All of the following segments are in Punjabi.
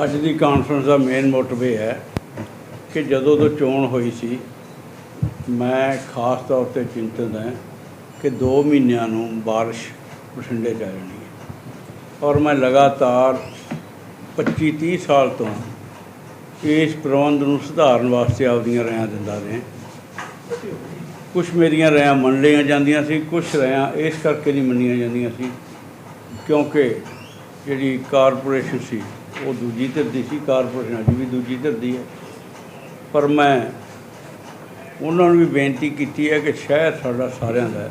ਅੱਜ ਦੀ ਕਾਨਫਰੰਸ ਦਾ ਮੇਨ ਮੋਟਿਵ ਇਹ ਹੈ ਕਿ ਜਦੋਂ ਤੋਂ ਚੋਣ ਹੋਈ ਸੀ ਮੈਂ ਖਾਸ ਤੌਰ 'ਤੇ ਚਿੰਤਤ ਹਾਂ ਕਿ 2 ਮਹੀਨਿਆਂ ਨੂੰ ਬਾਰਿਸ਼ ਬਠਿੰਡੇ 'ਚ ਆ ਜਾਣੀ ਹੈ ਔਰ ਮੈਂ ਲਗਾਤਾਰ 25-30 ਸਾਲ ਤੋਂ ਇਸ ਪ੍ਰਬੰਧ ਨੂੰ ਸੁਧਾਰਨ ਵਾਸਤੇ ਆਪਦੀਆਂ ਰਾਇਆਂ ਦਿੰਦਾ ਰਿਹਾ। ਕੁਛ ਮੇਰੀਆਂ ਰਾਇਆਂ ਮੰਨ ਲਈਆਂ ਜਾਂਦੀਆਂ ਸੀ, ਕੁਛ ਰਾਇਆਂ ਇਸ ਕਰਕੇ ਨਹੀਂ ਮੰਨੀਆਂ ਜਾਂਦੀਆਂ ਸੀ ਕਿਉਂਕਿ ਜਿਹੜੀ ਕਾਰਪੋਰੇਸ਼ਨ ਸੀ ਉਹ ਦੂਜੀ ਧਿਰ ਦੀ ਸੀ, ਕਾਰਪੋਰੇਸ਼ਨ ਅੱਜ ਵੀ ਦੂਜੀ ਧਿਰ ਦੀ ਹੈ। ਪਰ ਮੈਂ ਉਹਨਾਂ ਨੂੰ ਵੀ ਬੇਨਤੀ ਕੀਤੀ ਹੈ ਕਿ ਸ਼ਹਿਰ ਸਾਡਾ ਸਾਰਿਆਂ ਦਾ ਹੈ,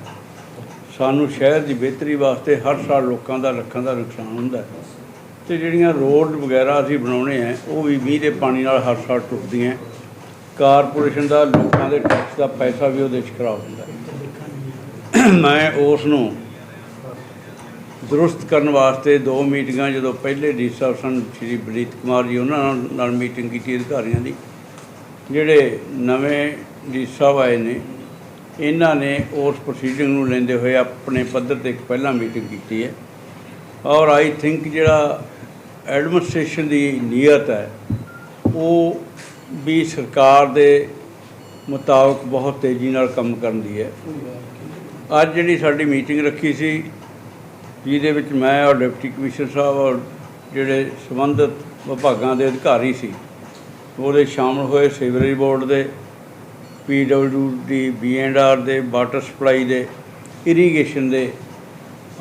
ਸਾਨੂੰ ਸ਼ਹਿਰ ਦੀ ਬਿਹਤਰੀ ਵਾਸਤੇ ਹਰ ਸਾਲ ਲੋਕਾਂ ਦਾ ਲੱਖਾਂ ਦਾ ਨੁਕਸਾਨ ਹੁੰਦਾ ਅਤੇ ਜਿਹੜੀਆਂ ਰੋਡ ਵਗੈਰਾ ਅਸੀਂ ਬਣਾਉਣੇ ਹੈ ਉਹ ਵੀ ਮੀਂਹ ਦੇ ਪਾਣੀ ਨਾਲ ਹਰ ਸਾਲ ਟੁੱਟਦੀਆਂ। ਕਾਰਪੋਰੇਸ਼ਨ ਦਾ ਲੋਕਾਂ ਦੇ ਟੈਕਸ ਦਾ ਪੈਸਾ ਵੀ ਉਹਦੇ 'ਚ ਖਰਾਬ ਹੁੰਦਾ। ਮੈਂ ਉਸ ਨੂੰ ਦਰੁਸਤ ਕਰਨ ਵਾਸਤੇ 2 ਮੀਟਿੰਗਾਂ, ਜਦੋਂ ਪਹਿਲੇ ਡੀ ਸਾਹਿਬ ਸਨ ਸ਼੍ਰੀ ਬਲਜੀਤ ਕੁਮਾਰ ਜੀ, ਉਹਨਾਂ ਨਾਲ ਮੀਟਿੰਗ ਕੀਤੀ ਅਧਿਕਾਰੀਆਂ ਦੀ। ਜਿਹੜੇ ਨਵੇਂ ਡੀ ਸਾਹਿਬ ਆਏ ਨੇ ਇਹਨਾਂ ਨੇ ਉਸ ਪ੍ਰੋਸੀਡਿੰਗ ਨੂੰ ਲੈਂਦੇ ਹੋਏ ਆਪਣੇ ਪੱਧਰ 'ਤੇ ਇੱਕ ਪਹਿਲਾਂ ਮੀਟਿੰਗ ਕੀਤੀ ਹੈ ਔਰ ਆਈ ਥਿੰਕ ਜਿਹੜਾ ਐਡਮਿਨਿਸਟ੍ਰੇਸ਼ਨ ਦੀ ਨੀਅਤ ਹੈ ਉਹ ਵੀ ਸਰਕਾਰ ਦੇ ਮੁਤਾਬਕ ਬਹੁਤ ਤੇਜ਼ੀ ਨਾਲ ਕੰਮ ਕਰਨ ਦੀ ਹੈ। ਅੱਜ ਜਿਹੜੀ ਸਾਡੀ ਮੀਟਿੰਗ ਰੱਖੀ ਸੀ ਜਿਹਦੇ ਵਿੱਚ ਮੈਂ ਔਰ ਡਿਪਟੀ ਕਮਿਸ਼ਨਰ ਸਾਹਿਬ ਔਰ ਜਿਹੜੇ ਸੰਬੰਧਿਤ ਵਿਭਾਗਾਂ ਦੇ ਅਧਿਕਾਰੀ ਸੀ ਉਹਦੇ ਸ਼ਾਮਲ ਹੋਏ, ਸੀਵਰੇਜ ਬੋਰਡ ਦੇ, PWD, B&R ਦੇ, ਵਾਟਰ ਸਪਲਾਈ ਦੇ, ਇਰੀਗੇਸ਼ਨ ਦੇ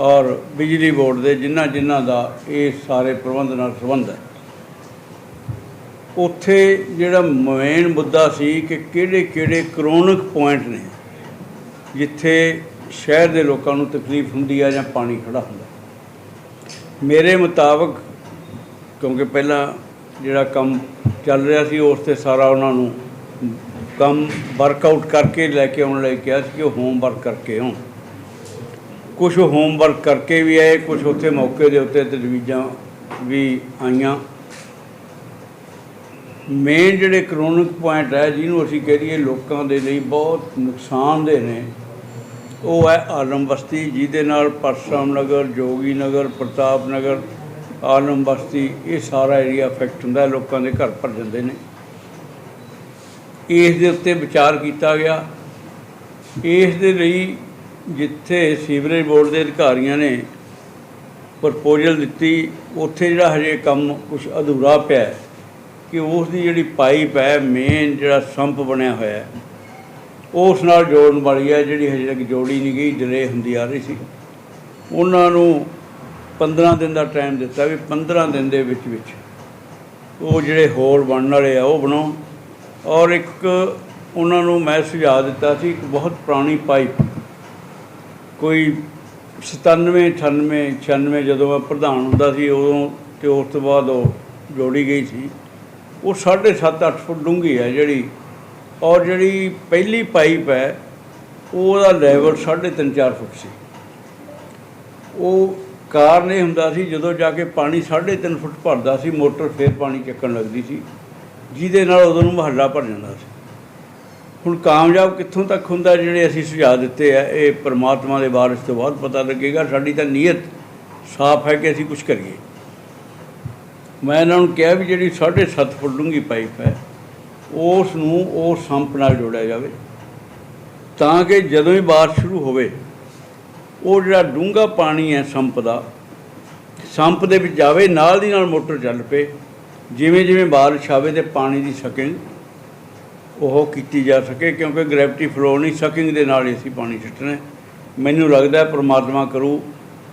ਔਰ ਬਿਜਲੀ ਬੋਰਡ ਦੇ, ਜਿਨ੍ਹਾਂ ਦਾ ਇਹ ਸਾਰੇ ਪ੍ਰਬੰਧ ਨਾਲ ਸੰਬੰਧ ਹੈ। ਉੱਥੇ ਜਿਹੜਾ ਮੇਨ ਮੁੱਦਾ ਸੀ ਕਿ ਕਿਹੜੇ ਕਰੋਨਿਕ ਪੁਆਇੰਟ ਨੇ ਜਿੱਥੇ ਸ਼ਹਿਰ ਦੇ ਲੋਕਾਂ ਨੂੰ ਤਕਲੀਫ ਹੁੰਦੀ ਹੈ ਜਾਂ ਪਾਣੀ ਖੜ੍ਹਾ ਹੁੰਦਾ। ਮੇਰੇ ਮੁਤਾਬਕ, ਕਿਉਂਕਿ ਪਹਿਲਾਂ ਜਿਹੜਾ ਕੰਮ ਚੱਲ ਰਿਹਾ ਸੀ ਉਸ 'ਤੇ ਸਾਰਾ ਉਹਨਾਂ ਨੂੰ ਕੰਮ ਵਰਕਆਊਟ ਕਰਕੇ ਲੈ ਕੇ ਆਉਣ ਲਈ ਕਿਹਾ ਸੀ ਕਿ ਉਹ ਹੋਮਵਰਕ ਕਰਕੇ ਆਉਣ। ਕੁਛ ਹੋਮਵਰਕ ਕਰਕੇ ਵੀ ਆਏ, ਕੁਛ ਉੱਥੇ ਮੌਕੇ ਦੇ ਉੱਤੇ ਤਜਵੀਜ਼ਾਂ ਵੀ ਆਈਆਂ। ਮੇਨ ਜਿਹੜੇ ਕਰੋਨਿਕ ਪੁਆਇੰਟ ਹੈ ਜਿਹਨੂੰ ਅਸੀਂ ਕਹਿ ਦਈਏ ਲੋਕਾਂ ਦੇ ਲਈ ਬਹੁਤ ਨੁਕਸਾਨਦੇਹ ਨੇ, ਉਹ ਹੈ ਆਲਮ ਬਸਤੀ, ਜਿਹਦੇ ਨਾਲ ਪਰਸ਼ਰਾਮ ਨਗਰ, ਜੋਗੀ ਨਗਰ, ਪ੍ਰਤਾਪ ਨਗਰ, ਆਲਮ ਬਸਤੀ, ਇਹ ਸਾਰਾ ਏਰੀਆ ਅਫੈਕਟ ਹੁੰਦਾ, ਲੋਕਾਂ ਦੇ ਘਰ ਭਰ ਜਾਂਦੇ ਨੇ। ਇਸ ਦੇ ਉੱਤੇ ਵਿਚਾਰ ਕੀਤਾ ਗਿਆ। ਇਸ ਦੇ ਲਈ ਜਿੱਥੇ ਸੀਵਰੇਜ ਬੋਰਡ ਦੇ ਅਧਿਕਾਰੀਆਂ ਨੇ ਪ੍ਰਪੋਜ਼ਲ ਦਿੱਤੀ, ਉੱਥੇ ਜਿਹੜਾ ਹਜੇ ਕੰਮ ਕੁਛ ਅਧੂਰਾ ਪਿਆ ਕਿ ਉਸ ਦੀ ਜਿਹੜੀ ਪਾਈਪ ਹੈ, ਮੇਨ ਜਿਹੜਾ ਸੰਪ ਬਣਿਆ ਹੋਇਆ ਉਸ ਨਾਲ ਜੋੜਨ ਵਾਲੀ ਹੈ, ਜਿਹੜੀ ਹਜੇ ਤੱਕ ਜੋੜੀ ਨਹੀਂ ਗਈ, ਡਿਲੇ ਹੁੰਦੀ ਆ ਰਹੀ ਸੀ। ਉਹਨਾਂ ਨੂੰ 15 ਦਿਨ ਦਾ ਟਾਈਮ ਦਿੱਤਾ ਵੀ 15 ਦਿਨ ਦੇ ਵਿੱਚ ਉਹ ਜਿਹੜੇ ਹੋਲ ਬਣਨ ਵਾਲੇ ਆ ਉਹ ਬਣਾਉਣ। ਔਰ ਇੱਕ ਉਹਨਾਂ ਨੂੰ ਮੈਂ ਸੁਝਾਅ ਦਿੱਤਾ ਸੀ, ਇੱਕ ਬਹੁਤ ਪੁਰਾਣੀ ਪਾਈਪ, ਕੋਈ 97, 98, 96 ਜਦੋਂ ਮੈਂ ਪ੍ਰਧਾਨ ਹੁੰਦਾ ਸੀ ਉਦੋਂ, ਅਤੇ ਉਸ ਤੋਂ ਬਾਅਦ ਉਹ ਜੋੜੀ ਗਈ ਸੀ। ਉਹ 7.5-8 ਫੁੱਟ ਡੂੰਘੀ ਹੈ ਜਿਹੜੀ, ਔਰ ਜਿਹੜੀ ਪਹਿਲੀ ਪਾਈਪ ਹੈ ਉਹਦਾ ਲੈਵਲ 3.5-4 ਫੁੱਟ ਸੀ। ਉਹ ਕਾਰਨ ਇਹ ਹੁੰਦਾ ਸੀ ਜਦੋਂ ਜਾ ਕੇ ਪਾਣੀ 3.5 ਫੁੱਟ ਭਰਦਾ ਸੀ, ਮੋਟਰ ਫਿਰ ਪਾਣੀ ਚੱਕਣ ਲੱਗਦੀ ਸੀ, ਜਿਹਦੇ ਨਾਲ ਉਦੋਂ ਨੂੰ ਮੁਹੱਲਾ ਭਰ ਜਾਂਦਾ ਸੀ। ਹੁਣ ਕਾਮਯਾਬ ਕਿੱਥੋਂ ਤੱਕ ਹੁੰਦਾ, ਜਿਹੜੇ ਅਸੀਂ ਸੁਝਾਅ ਦਿੱਤੇ ਹੈ ਇਹ ਪਰਮਾਤਮਾ ਦੇ ਵਾਰਿਸ ਤੋਂ ਬਾਅਦ ਪਤਾ ਲੱਗੇਗਾ। ਸਾਡੀ ਤਾਂ ਨੀਅਤ ਸਾਫ਼ ਹੈ ਕਿ ਅਸੀਂ ਕੁਛ ਕਰੀਏ। ਮੈਂ ਇਹਨਾਂ ਨੂੰ ਕਿਹਾ ਵੀ ਜਿਹੜੀ 7.5 ਫੁੱਟ ਡੂੰਘੀ ਪਾਈਪ ਹੈ ਉਸ ਨੂੰ ਉਹ ਸੰਪ ਨਾਲ ਜੋੜਿਆ ਜਾਵੇ ਤਾਂ ਕਿ ਜਦੋਂ ਹੀ ਬਾਰਿਸ਼ ਸ਼ੁਰੂ ਹੋਵੇ ਉਹ ਜਿਹੜਾ ਡੂੰਘਾ ਪਾਣੀ ਹੈ ਸੰਪ ਦਾ, ਸੰਪ ਦੇ ਵਿੱਚ ਜਾਵੇ, ਨਾਲ ਦੀ ਨਾਲ ਮੋਟਰ ਚੱਲ ਪਏ। ਜਿਵੇਂ ਬਾਰਿਸ਼ ਆਵੇ ਅਤੇ ਪਾਣੀ ਦੀ ਸਕਿੰਗ ਉਹ ਕੀਤੀ ਜਾ ਸਕੇ, ਕਿਉਂਕਿ ਗ੍ਰੈਵਿਟੀ ਫਲੋ ਨਹੀਂ, ਸਕਿੰਗ ਦੇ ਨਾਲ ਹੀ ਅਸੀਂ ਪਾਣੀ ਸੁੱਟਣਾ। ਮੈਨੂੰ ਲੱਗਦਾ ਪਰਮਾਤਮਾ ਕਰੂ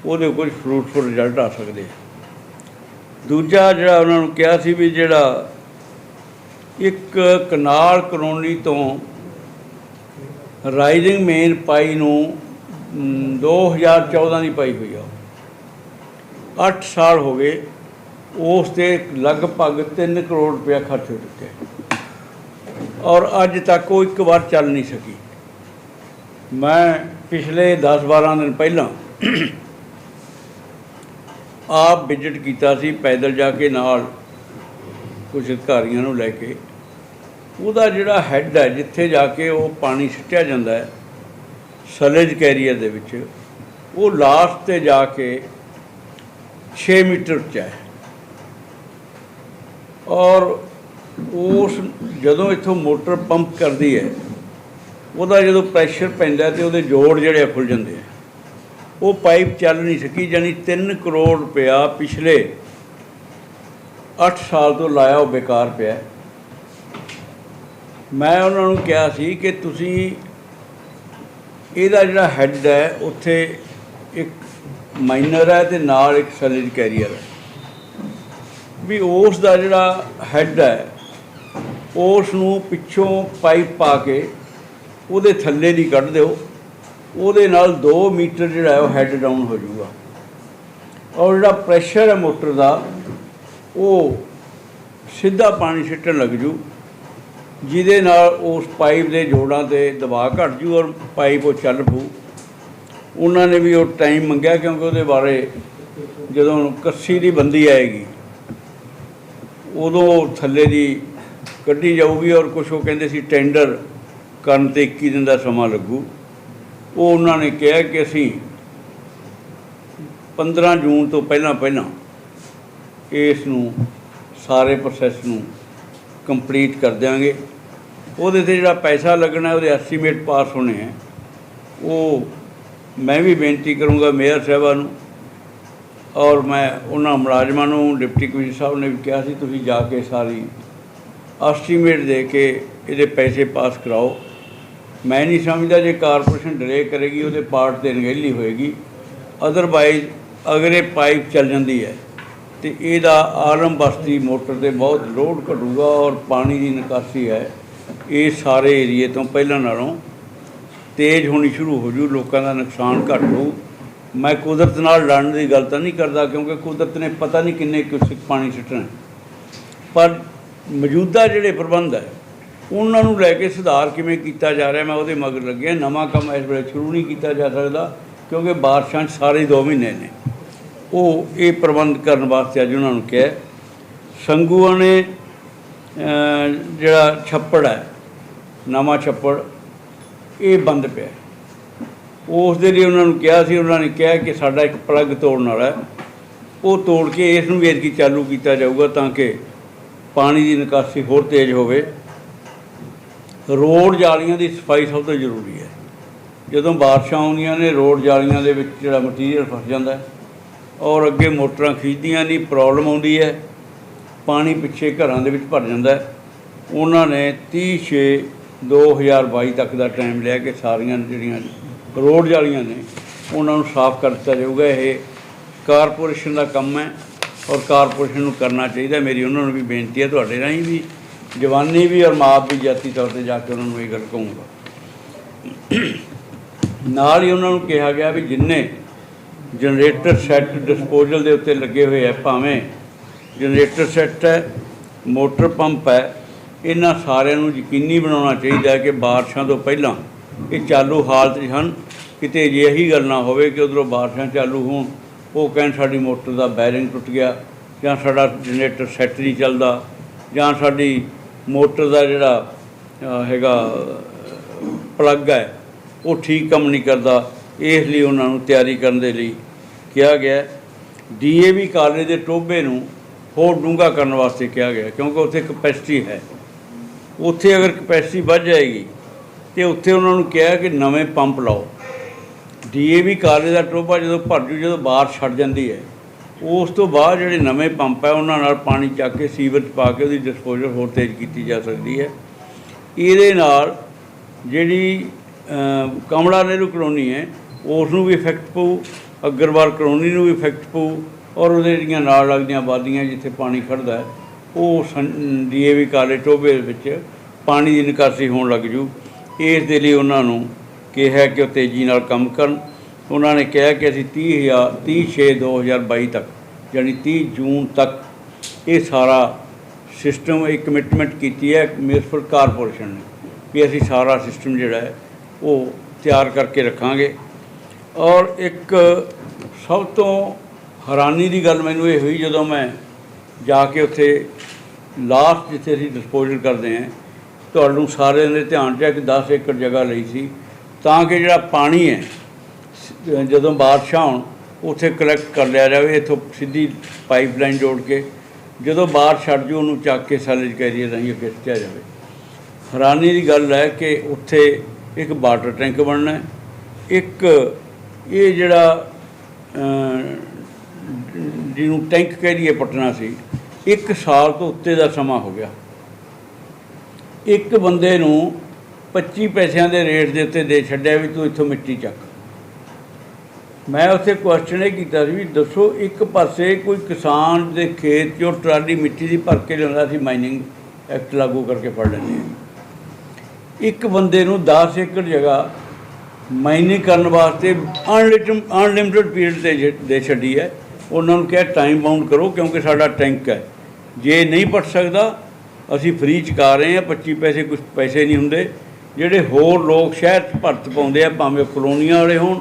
ਉਹਦੇ ਕੁਝ ਫਰੂਟਫੁਲ ਰਿਜ਼ਲਟ ਆ ਸਕਦੇ। ਦੂਜਾ ਜਿਹੜਾ ਉਹਨਾਂ ਨੂੰ ਕਿਹਾ ਸੀ ਵੀ ਜਿਹੜਾ ਇੱਕ ਕਨਾਲ ਕਲੋਨੀ ਤੋਂ ਰਾਈਜ਼ਿੰਗ ਮੇਨ ਪਾਈ ਨੂੰ 2014 ਦੀ ਪਾਈ ਹੋਈ ਆ, 8 ਸਾਲ ਹੋ ਗਏ, ਉਸ 'ਤੇ ਲਗਭਗ 3 ਕਰੋੜ ਰੁਪਇਆ ਖਰਚ ਹੋ ਚੁੱਕਿਆ ਔਰ ਅੱਜ ਤੱਕ ਉਹ ਇੱਕ ਵਾਰ ਚੱਲ ਨਹੀਂ ਸਕੀ। ਮੈਂ ਪਿਛਲੇ 10-12 ਦਿਨ ਪਹਿਲਾਂ ਆਪ ਵਿਜ਼ਿਟ ਕੀਤਾ ਸੀ, ਪੈਦਲ ਜਾ ਕੇ, ਨਾਲ ਕੁਝ ਅਧਿਕਾਰੀਆਂ ਨੂੰ ਲੈ ਕੇ। ਉਹਦਾ ਜਿਹੜਾ ਹੈੱਡ ਹੈ ਜਿੱਥੇ ਜਾ ਕੇ ਉਹ ਪਾਣੀ ਸੁੱਟਿਆ ਜਾਂਦਾ ਹੈ ਸਲੇਜ ਕੈਰੀਅਰ ਦੇ ਵਿੱਚ, ਉਹ ਲਾਸਟ 'ਤੇ ਜਾ ਕੇ 6 ਮੀਟਰ ਉੱਚਾ ਹੈ। और उस जदों इत्थों मोटर पंप करती है ਉਹਦਾ ਜਦੋਂ ਪ੍ਰੈਸ਼ਰ ਪੈਂਦਾ ਤੇ ਉਹਦੇ ਜੋੜ ਜਿਹੜੇ ਖੁੱਲ ਜਾਂਦੇ ਆ, ਉਹ ਪਾਈਪ ਚੱਲ ਨਹੀਂ ਸਕੀ। ਜਾਨੀ 3 ਕਰੋੜ ਰੁਪਇਆ ਪਿਛਲੇ 8 ਸਾਲ ਤੋਂ ਲਾਇਆ, ਉਹ ਬੇਕਾਰ ਪਿਆ। ਮੈਂ ਉਹਨਾਂ ਨੂੰ ਕਿਹਾ ਸੀ ਕਿ ਤੁਸੀਂ ਇਹਦਾ ਜਿਹੜਾ ਹੈੱਡ ਹੈ ਉੱਥੇ ਇੱਕ ਮਾਈਨਰ ਹੈ ਤੇ ਨਾਲ ਇੱਕ ਸੈਲੇਜ ਕੈਰੀਅਰ ਹੈ, ਵੀ ਉਸ ਦਾ ਜਿਹੜਾ ਹੈੱਡ ਹੈ ਉਸ ਨੂੰ ਪਿੱਛੋਂ ਪਾਈਪ ਪਾ ਕੇ ਉਹਦੇ ਥੱਲੇ ਦੀ ਕੱਢ ਦਿਓ, ਉਹਦੇ ਨਾਲ 2 ਮੀਟਰ ਜਿਹੜਾ ਉਹ ਹੈੱਡ ਡਾਊਨ ਹੋ ਜਾਊਗਾ। ਔਰ ਜਿਹੜਾ ਪ੍ਰੈਸ਼ਰ ਹੈ ਮੋਟਰ ਦਾ ਉਹ ਸਿੱਧਾ ਪਾਣੀ ਸਿੱਟਣ ਲੱਗ ਜੂ, ਜਿਹਦੇ ਨਾਲ ਉਸ ਪਾਈਪ ਦੇ ਜੋੜਾਂ 'ਤੇ ਦਬਾਅ ਘੱਟ ਜੂ ਔਰ ਪਾਈਪ ਉਹ ਚੱਲ ਪਊ। ਉਹਨਾਂ ਨੇ ਵੀ ਉਹ ਟਾਈਮ ਮੰਗਿਆ, ਕਿਉਂਕਿ ਉਹਦੇ ਬਾਰੇ ਜਦੋਂ ਕੱਸੀ ਦੀ ਬੰਦੀ ਆਏਗੀ ਉਦੋਂ ਥੱਲੇ ਦੀ ਕੱਢੀ ਜਾਊਗੀ। ਔਰ ਕੁਛ ਉਹ ਕਹਿੰਦੇ ਸੀ ਟੈਂਡਰ ਕਰਨ 'ਤੇ 21 ਦਿਨ ਦਾ ਸਮਾਂ ਲੱਗੂ। ਉਹ ਉਹਨਾਂ ਨੇ ਕਿਹਾ ਕਿ ਅਸੀਂ 15 ਜੂਨ ਤੋਂ ਪਹਿਲਾਂ ਇਸ ਨੂੰ ਸਾਰੇ ਪ੍ਰੋਸੈਸ ਨੂੰ ਕੰਪਲੀਟ ਕਰ ਦਿਆਂਗੇ। ਉਹਦੇ 'ਤੇ ਜਿਹੜਾ ਪੈਸਾ ਲੱਗਣਾ ਉਹਦੇ ਐਸਟੀਮੇਟ ਪਾਸ ਹੋਣੇ ਹੈ। ਉਹ ਮੈਂ ਵੀ ਬੇਨਤੀ ਕਰੂੰਗਾ ਮੇਅਰ ਸਾਹਿਬਾਂ ਨੂੰ, ਔਰ ਮੈਂ ਉਹਨਾਂ ਮੁਲਾਜ਼ਮਾਂ ਨੂੰ, ਡਿਪਟੀ ਕਮਿਸ਼ਨਰ ਸਾਹਿਬ ਨੇ ਵੀ ਕਿਹਾ ਸੀ ਤੁਸੀਂ ਜਾ ਕੇ ਸਾਰੀ ਐਸਟੀਮੇਟ ਦੇ ਕੇ ਇਹਦੇ ਪੈਸੇ ਪਾਸ ਕਰਾਓ। ਮੈਂ ਨਹੀਂ ਸਮਝਦਾ ਜੇ ਕਾਰਪੋਰੇਸ਼ਨ ਡਿਲੇ ਕਰੇਗੀ ਉਹਦੇ ਪਾਰਟ 'ਤੇ ਅਣਗਹਿਲੀ ਹੋਏਗੀ। ਅਦਰਵਾਈਜ਼ ਅਗਰ ਇਹ ਪਾਈਪ ਚੱਲ ਜਾਂਦੀ ਹੈ ਤੇ ਇਹਦਾ ਆਲਮ ਬਸਤੀ ਮੋਟਰ 'ਤੇ ਬਹੁਤ ਲੋਡ ਘਟੂਗਾ ਔਰ ਪਾਣੀ ਦੀ ਨਿਕਾਸੀ ਹੈ ਇਹ ਸਾਰੇ ਏਰੀਏ ਤੋਂ ਪਹਿਲਾਂ ਨਾਲੋਂ ਤੇਜ਼ ਹੋਣੀ ਸ਼ੁਰੂ ਹੋ ਜੂ, ਲੋਕਾਂ ਦਾ ਨੁਕਸਾਨ ਘੱਟ ਹੋਊ। ਮੈਂ ਕੁਦਰਤ ਨਾਲ ਲੜਨ ਦੀ ਗੱਲ ਤਾਂ ਨਹੀਂ ਕਰਦਾ, ਕਿਉਂਕਿ ਕੁਦਰਤ ਨੇ ਪਤਾ ਨਹੀਂ ਕਿੰਨੇ ਕੁ ਪਾਣੀ ਸੁੱਟਣਾ, ਪਰ ਮੌਜੂਦਾ ਜਿਹੜੇ ਪ੍ਰਬੰਧ ਹੈ ਉਹਨਾਂ ਨੂੰ ਲੈ ਕੇ ਸੁਧਾਰ ਕਿਵੇਂ ਕੀਤਾ ਜਾ ਰਿਹਾ ਮੈਂ ਉਹਦੇ ਮਗਰ ਲੱਗਿਆ। ਨਵਾਂ ਕੰਮ ਇਸ ਵੇਲੇ ਸ਼ੁਰੂ ਨਹੀਂ ਕੀਤਾ ਜਾ ਸਕਦਾ, ਕਿਉਂਕਿ ਬਾਰਿਸ਼ਾਂ 'ਚ ਸਾਰੇ 2 ਮਹੀਨੇ ਨੇ। ਉਹ ਇਹ ਪ੍ਰਬੰਧ ਕਰਨ ਵਾਸਤੇ ਅੱਜ ਉਹਨਾਂ ਨੂੰ ਕਿਹਾ। ਸੰਗੂਆਂ ਨੇ ਜਿਹੜਾ ਛੱਪੜ ਹੈ, ਨਵਾਂ ਛੱਪੜ, ਇਹ ਬੰਦ ਪਿਆ, ਉਸ ਦੇ ਲਈ ਉਹਨਾਂ ਨੂੰ ਕਿਹਾ ਸੀ। ਉਹਨਾਂ ਨੇ ਕਿਹਾ ਕਿ ਸਾਡਾ ਇੱਕ ਪਲੱਗ ਤੋੜਨ ਵਾਲਾ ਹੈ, ਉਹ ਤੋੜ ਕੇ ਇਸ ਨੂੰ ਵੀ ਐਤਕੀ ਚਾਲੂ ਕੀਤਾ ਜਾਊਗਾ ਤਾਂ ਕਿ ਪਾਣੀ ਦੀ ਨਿਕਾਸੀ ਹੋਰ ਤੇਜ਼ ਹੋਵੇ। ਰੋਡ ਜਾਲੀਆਂ ਦੀ ਸਫਾਈ ਸਭ ਤੋਂ ਜ਼ਰੂਰੀ ਹੈ। ਜਦੋਂ ਬਾਰਿਸ਼ਾਂ ਆਉਂਦੀਆਂ ਨੇ ਰੋਡ ਜਾਲੀਆਂ ਦੇ ਵਿੱਚ ਜਿਹੜਾ ਮਟੀਰੀਅਲ ਫਸ ਜਾਂਦਾ ਔਰ ਅੱਗੇ ਮੋਟਰਾਂ ਖਿੱਚਦੀਆਂ ਨਹੀਂ, ਪ੍ਰੋਬਲਮ ਆਉਂਦੀ ਹੈ, ਪਾਣੀ ਪਿੱਛੇ ਘਰਾਂ ਦੇ ਵਿੱਚ ਭਰ ਜਾਂਦਾ। ਉਹਨਾਂ ਨੇ 30/6/2022 ਤੱਕ ਦਾ ਟਾਈਮ ਲਿਆ ਕਿ ਸਾਰੀਆਂ ਜਿਹੜੀਆਂ ਰੋਡ ਜਾਲੀਆਂ ਨੇ ਉਹਨਾਂ ਨੂੰ ਸਾਫ਼ ਕਰ ਦਿੱਤਾ ਜਾਊਗਾ। ਇਹ ਕਾਰਪੋਰੇਸ਼ਨ ਦਾ ਕੰਮ ਹੈ ਔਰ ਕਾਰਪੋਰੇਸ਼ਨ ਨੂੰ ਕਰਨਾ ਚਾਹੀਦਾ। ਮੇਰੀ ਉਹਨਾਂ ਨੂੰ ਵੀ ਬੇਨਤੀ ਹੈ, ਤੁਹਾਡੇ ਰਾਹੀਂ ਵੀ, ਜਵਾਨੀ ਵੀ ਔਰ ਮਾਪ ਵੀ ਜਾਤੀ ਤੌਰ 'ਤੇ ਜਾ ਕੇ ਉਹਨਾਂ ਨੂੰ ਇਹ ਗੱਲ ਕਹੂੰਗਾ। ਨਾਲ ਹੀ ਉਹਨਾਂ ਨੂੰ ਕਿਹਾ ਗਿਆ ਵੀ ਜਿੰਨੇ ਜਨਰੇਟਰ ਸੈੱਟ ਡਿਸਪੋਜ਼ਲ ਦੇ ਉੱਤੇ ਲੱਗੇ ਹੋਏ ਹੈ, ਭਾਵੇਂ ਜਨਰੇਟਰ ਸੈੱਟ ਹੈ, ਮੋਟਰ ਪੰਪ ਹੈ, ਇਹਨਾਂ ਸਾਰਿਆਂ ਨੂੰ ਯਕੀਨੀ ਬਣਾਉਣਾ ਚਾਹੀਦਾ ਕਿ ਬਾਰਿਸ਼ਾਂ ਤੋਂ ਪਹਿਲਾਂ ਇਹ ਚਾਲੂ ਹਾਲਤ 'ਚ ਹਨ। ਕਿਤੇ ਅਜਿਹੀ ਗੱਲ ਨਾ ਹੋਵੇ ਕਿ ਉੱਧਰੋਂ ਬਾਰਿਸ਼ਾਂ ਚਾਲੂ ਹੋਣ, ਉਹ ਕਹਿਣ ਸਾਡੀ ਮੋਟਰ ਦਾ ਬੈਰਿੰਗ ਟੁੱਟ ਗਿਆ, ਜਾਂ ਸਾਡਾ ਜਨਰੇਟਰ ਸੈੱਟ ਨਹੀਂ ਚੱਲਦਾ, ਜਾਂ ਸਾਡੀ ਮੋਟਰ ਦਾ ਜਿਹੜਾ ਹੈਗਾ ਪਲੱਗ ਹੈ ਉਹ ਠੀਕ ਕੰਮ ਨਹੀਂ ਕਰਦਾ। ਇਸ ਲਈ ਉਹਨਾਂ ਨੂੰ ਤਿਆਰੀ ਕਰਨ ਦੇ ਲਈ ਕਿਹਾ ਗਿਆ। DAV ਕਾਲਜ ਦੇ ਟੋਭੇ ਨੂੰ ਹੋਰ ਡੂੰਘਾ ਕਰਨ ਵਾਸਤੇ ਕਿਹਾ ਗਿਆ, ਕਿਉਂਕਿ ਉੱਥੇ ਕਪੈਸਿਟੀ ਹੈ। ਉੱਥੇ ਅਗਰ ਕਪੈਸਿਟੀ ਵੱਧ ਜਾਏਗੀ ਤਾਂ ਉੱਥੇ ਉਹਨਾਂ ਨੂੰ ਕਿਹਾ ਕਿ ਨਵੇਂ ਪੰਪ ਲਾਓ। DAV ਕਾਲਜ ਦਾ ਟੋਭਾ ਜਦੋਂ ਭਰ ਜੂ, ਜਦੋਂ ਬਾਰਿਸ਼ ਛੱਡ ਜਾਂਦੀ ਹੈ, ਉਸ ਤੋਂ ਬਾਅਦ ਜਿਹੜੇ ਨਵੇਂ ਪੰਪ ਹੈ ਉਹਨਾਂ ਨਾਲ ਪਾਣੀ ਚੱਕ ਕੇ ਸੀਵਰ 'ਚ ਪਾ ਕੇ ਉਹਦੀ ਡਿਸਪੋਜ਼ਲ ਹੋਰ ਤੇਜ਼ ਕੀਤੀ ਜਾ ਸਕਦੀ ਹੈ। ਇਹਦੇ ਨਾਲ ਜਿਹੜੀ ਕਮਲਾ ਨਹਿਰੂ ਕਲੋਨੀ ਹੈ ਉਸ ਨੂੰ ਵੀ ਇਫੈਕਟ ਪਊ, ਅਗਰਵਾਲ ਕਲੋਨੀ ਨੂੰ ਵੀ ਇਫੈਕਟ ਪਊ, ਔਰ ਉਹਦੇ ਜਿਹੜੀਆਂ ਨਾਲ ਲੱਗਦੀਆਂ ਆਬਾਦੀਆਂ ਜਿੱਥੇ ਪਾਣੀ ਖੜ੍ਹਦਾ ਹੈ ਉਹ DAV ਕਾਲਜ ਟੋਭੇ ਵਿੱਚ ਪਾਣੀ ਦੀ ਨਿਕਾਸੀ ਹੋਣ ਲੱਗ ਜੂ। ਇਸ ਦੇ ਲਈ ਉਹਨਾਂ ਨੂੰ ਕਿਹਾ ਕਿ ਉਹ ਤੇਜ਼ੀ ਨਾਲ ਕੰਮ ਕਰਨ। ਉਹਨਾਂ ਨੇ ਕਿਹਾ ਕਿ ਅਸੀਂ 30/6/2022 ਤੱਕ, ਯਾਨੀ 30 ਜੂਨ ਤੱਕ ਇਹ ਸਾਰਾ ਸਿਸਟਮ, ਇੱਕ ਕਮਿਟਮੈਂਟ ਕੀਤੀ ਹੈ ਮਿਊਨਿਸਪਲ ਕਾਰਪੋਰੇਸ਼ਨ ਨੇ ਵੀ ਅਸੀਂ ਸਾਰਾ ਸਿਸਟਮ ਜਿਹੜਾ ਹੈ ਉਹ ਤਿਆਰ ਕਰਕੇ ਰੱਖਾਂਗੇ। ਔਰ ਇੱਕ ਸਭ ਤੋਂ ਹੈਰਾਨੀ ਦੀ ਗੱਲ ਮੈਨੂੰ ਇਹ ਹੋਈ ਜਦੋਂ ਮੈਂ ਜਾ ਕੇ ਉੱਥੇ ਲਾਸਟ ਜਿੱਥੇ ਅਸੀਂ ਡਿਸਪੋਜ਼ਲ ਕਰਦੇ ਹਾਂ, ਤੁਹਾਨੂੰ ਸਾਰਿਆਂ ਦੇ ਧਿਆਨ 'ਚ ਹੈ ਕਿ 10 ਏਕੜ ਜਗ੍ਹਾ ਲਈ ਸੀ ਤਾਂ ਕਿ ਜਿਹੜਾ ਪਾਣੀ ਹੈ ਜਦੋਂ ਬਾਰਿਸ਼ਾਂ ਹੋਣ ਉੱਥੇ ਕਲੈਕਟ ਕਰ ਲਿਆ ਜਾਵੇ। ਇੱਥੋਂ ਸਿੱਧੀ ਪਾਈਪਲਾਈਨ ਜੋੜ ਕੇ ਜਦੋਂ ਬਾਹਰ ਛੱਡ ਜੂ ਉਹਨੂੰ ਚੱਕ ਕੇ ਸੈਲੇਜ ਕੈਰੀਅਰ ਰਾਹੀਂ ਅੱਗੇ ਸੁੱਟਿਆ ਜਾਵੇ। ਹੈਰਾਨੀ ਦੀ ਗੱਲ ਹੈ ਕਿ ਉੱਥੇ ਇੱਕ ਵਾਟਰ ਟੈਂਕ ਬਣਨਾ ਹੈ, ਇੱਕ ਇਹ ਜਿਹੜਾ ਜਿਹਨੂੰ ਟੈਂਕ ਕਹਿ ਲਈਏ ਪੱਟਣਾ ਸੀ, 1 ਸਾਲ ਤੋਂ ਉੱਤੇ ਦਾ ਸਮਾਂ ਹੋ ਗਿਆ। ਇੱਕ ਬੰਦੇ ਨੂੰ 25 ਪੈਸਿਆਂ ਦੇ ਰੇਟ ਦੇ ਉੱਤੇ ਦੇ ਛੱਡਿਆ ਵੀ ਤੂੰ ਇੱਥੋਂ ਮਿੱਟੀ ਚੱਕ। ਮੈਂ ਉੱਥੇ ਕੁਐਸਚਨ ਇਹ ਕੀਤਾ ਸੀ ਵੀ ਦੱਸੋ, ਇੱਕ ਪਾਸੇ ਕੋਈ ਕਿਸਾਨ ਦੇ ਖੇਤ 'ਚੋਂ ਟਰਾਲੀ ਮਿੱਟੀ ਦੀ ਭਰ ਕੇ ਲਿਆਉਂਦਾ ਸੀ, ਮਾਈਨਿੰਗ ਐਕਟ ਲਾਗੂ ਕਰਕੇ ਫੜ ਲੈਂਦੇ ਹਾਂ। ਇੱਕ ਬੰਦੇ ਨੂੰ 10 ਏਕੜ ਜਗ੍ਹਾ ਮਾਈਨਿੰਗ ਕਰਨ ਵਾਸਤੇ ਅਨਲਿਮਿਟਡ ਪੀਰੀਅਡ 'ਤੇ ਦੇ ਛੱਡੀ ਹੈ। ਉਹਨਾਂ ਨੂੰ ਕਿਹਾ ਟਾਈਮ ਬਾਉਂਡ ਕਰੋ, ਕਿਉਂਕਿ ਸਾਡਾ ਟੈਂਕ ਹੈ, ਜੇ ਨਹੀਂ ਪੱਟ ਸਕਦਾ ਅਸੀਂ ਫਰੀ ਚੁਕਾ ਰਹੇ ਹਾਂ। 25 ਪੈਸੇ ਕੁਛ ਪੈਸੇ ਨਹੀਂ ਹੁੰਦੇ। ਜਿਹੜੇ ਹੋਰ ਲੋਕ ਸ਼ਹਿਰ 'ਚ ਭਰਤ ਪਾਉਂਦੇ ਆ, ਭਾਵੇਂ ਕਲੋਨੀਆਂ ਵਾਲੇ ਹੋਣ,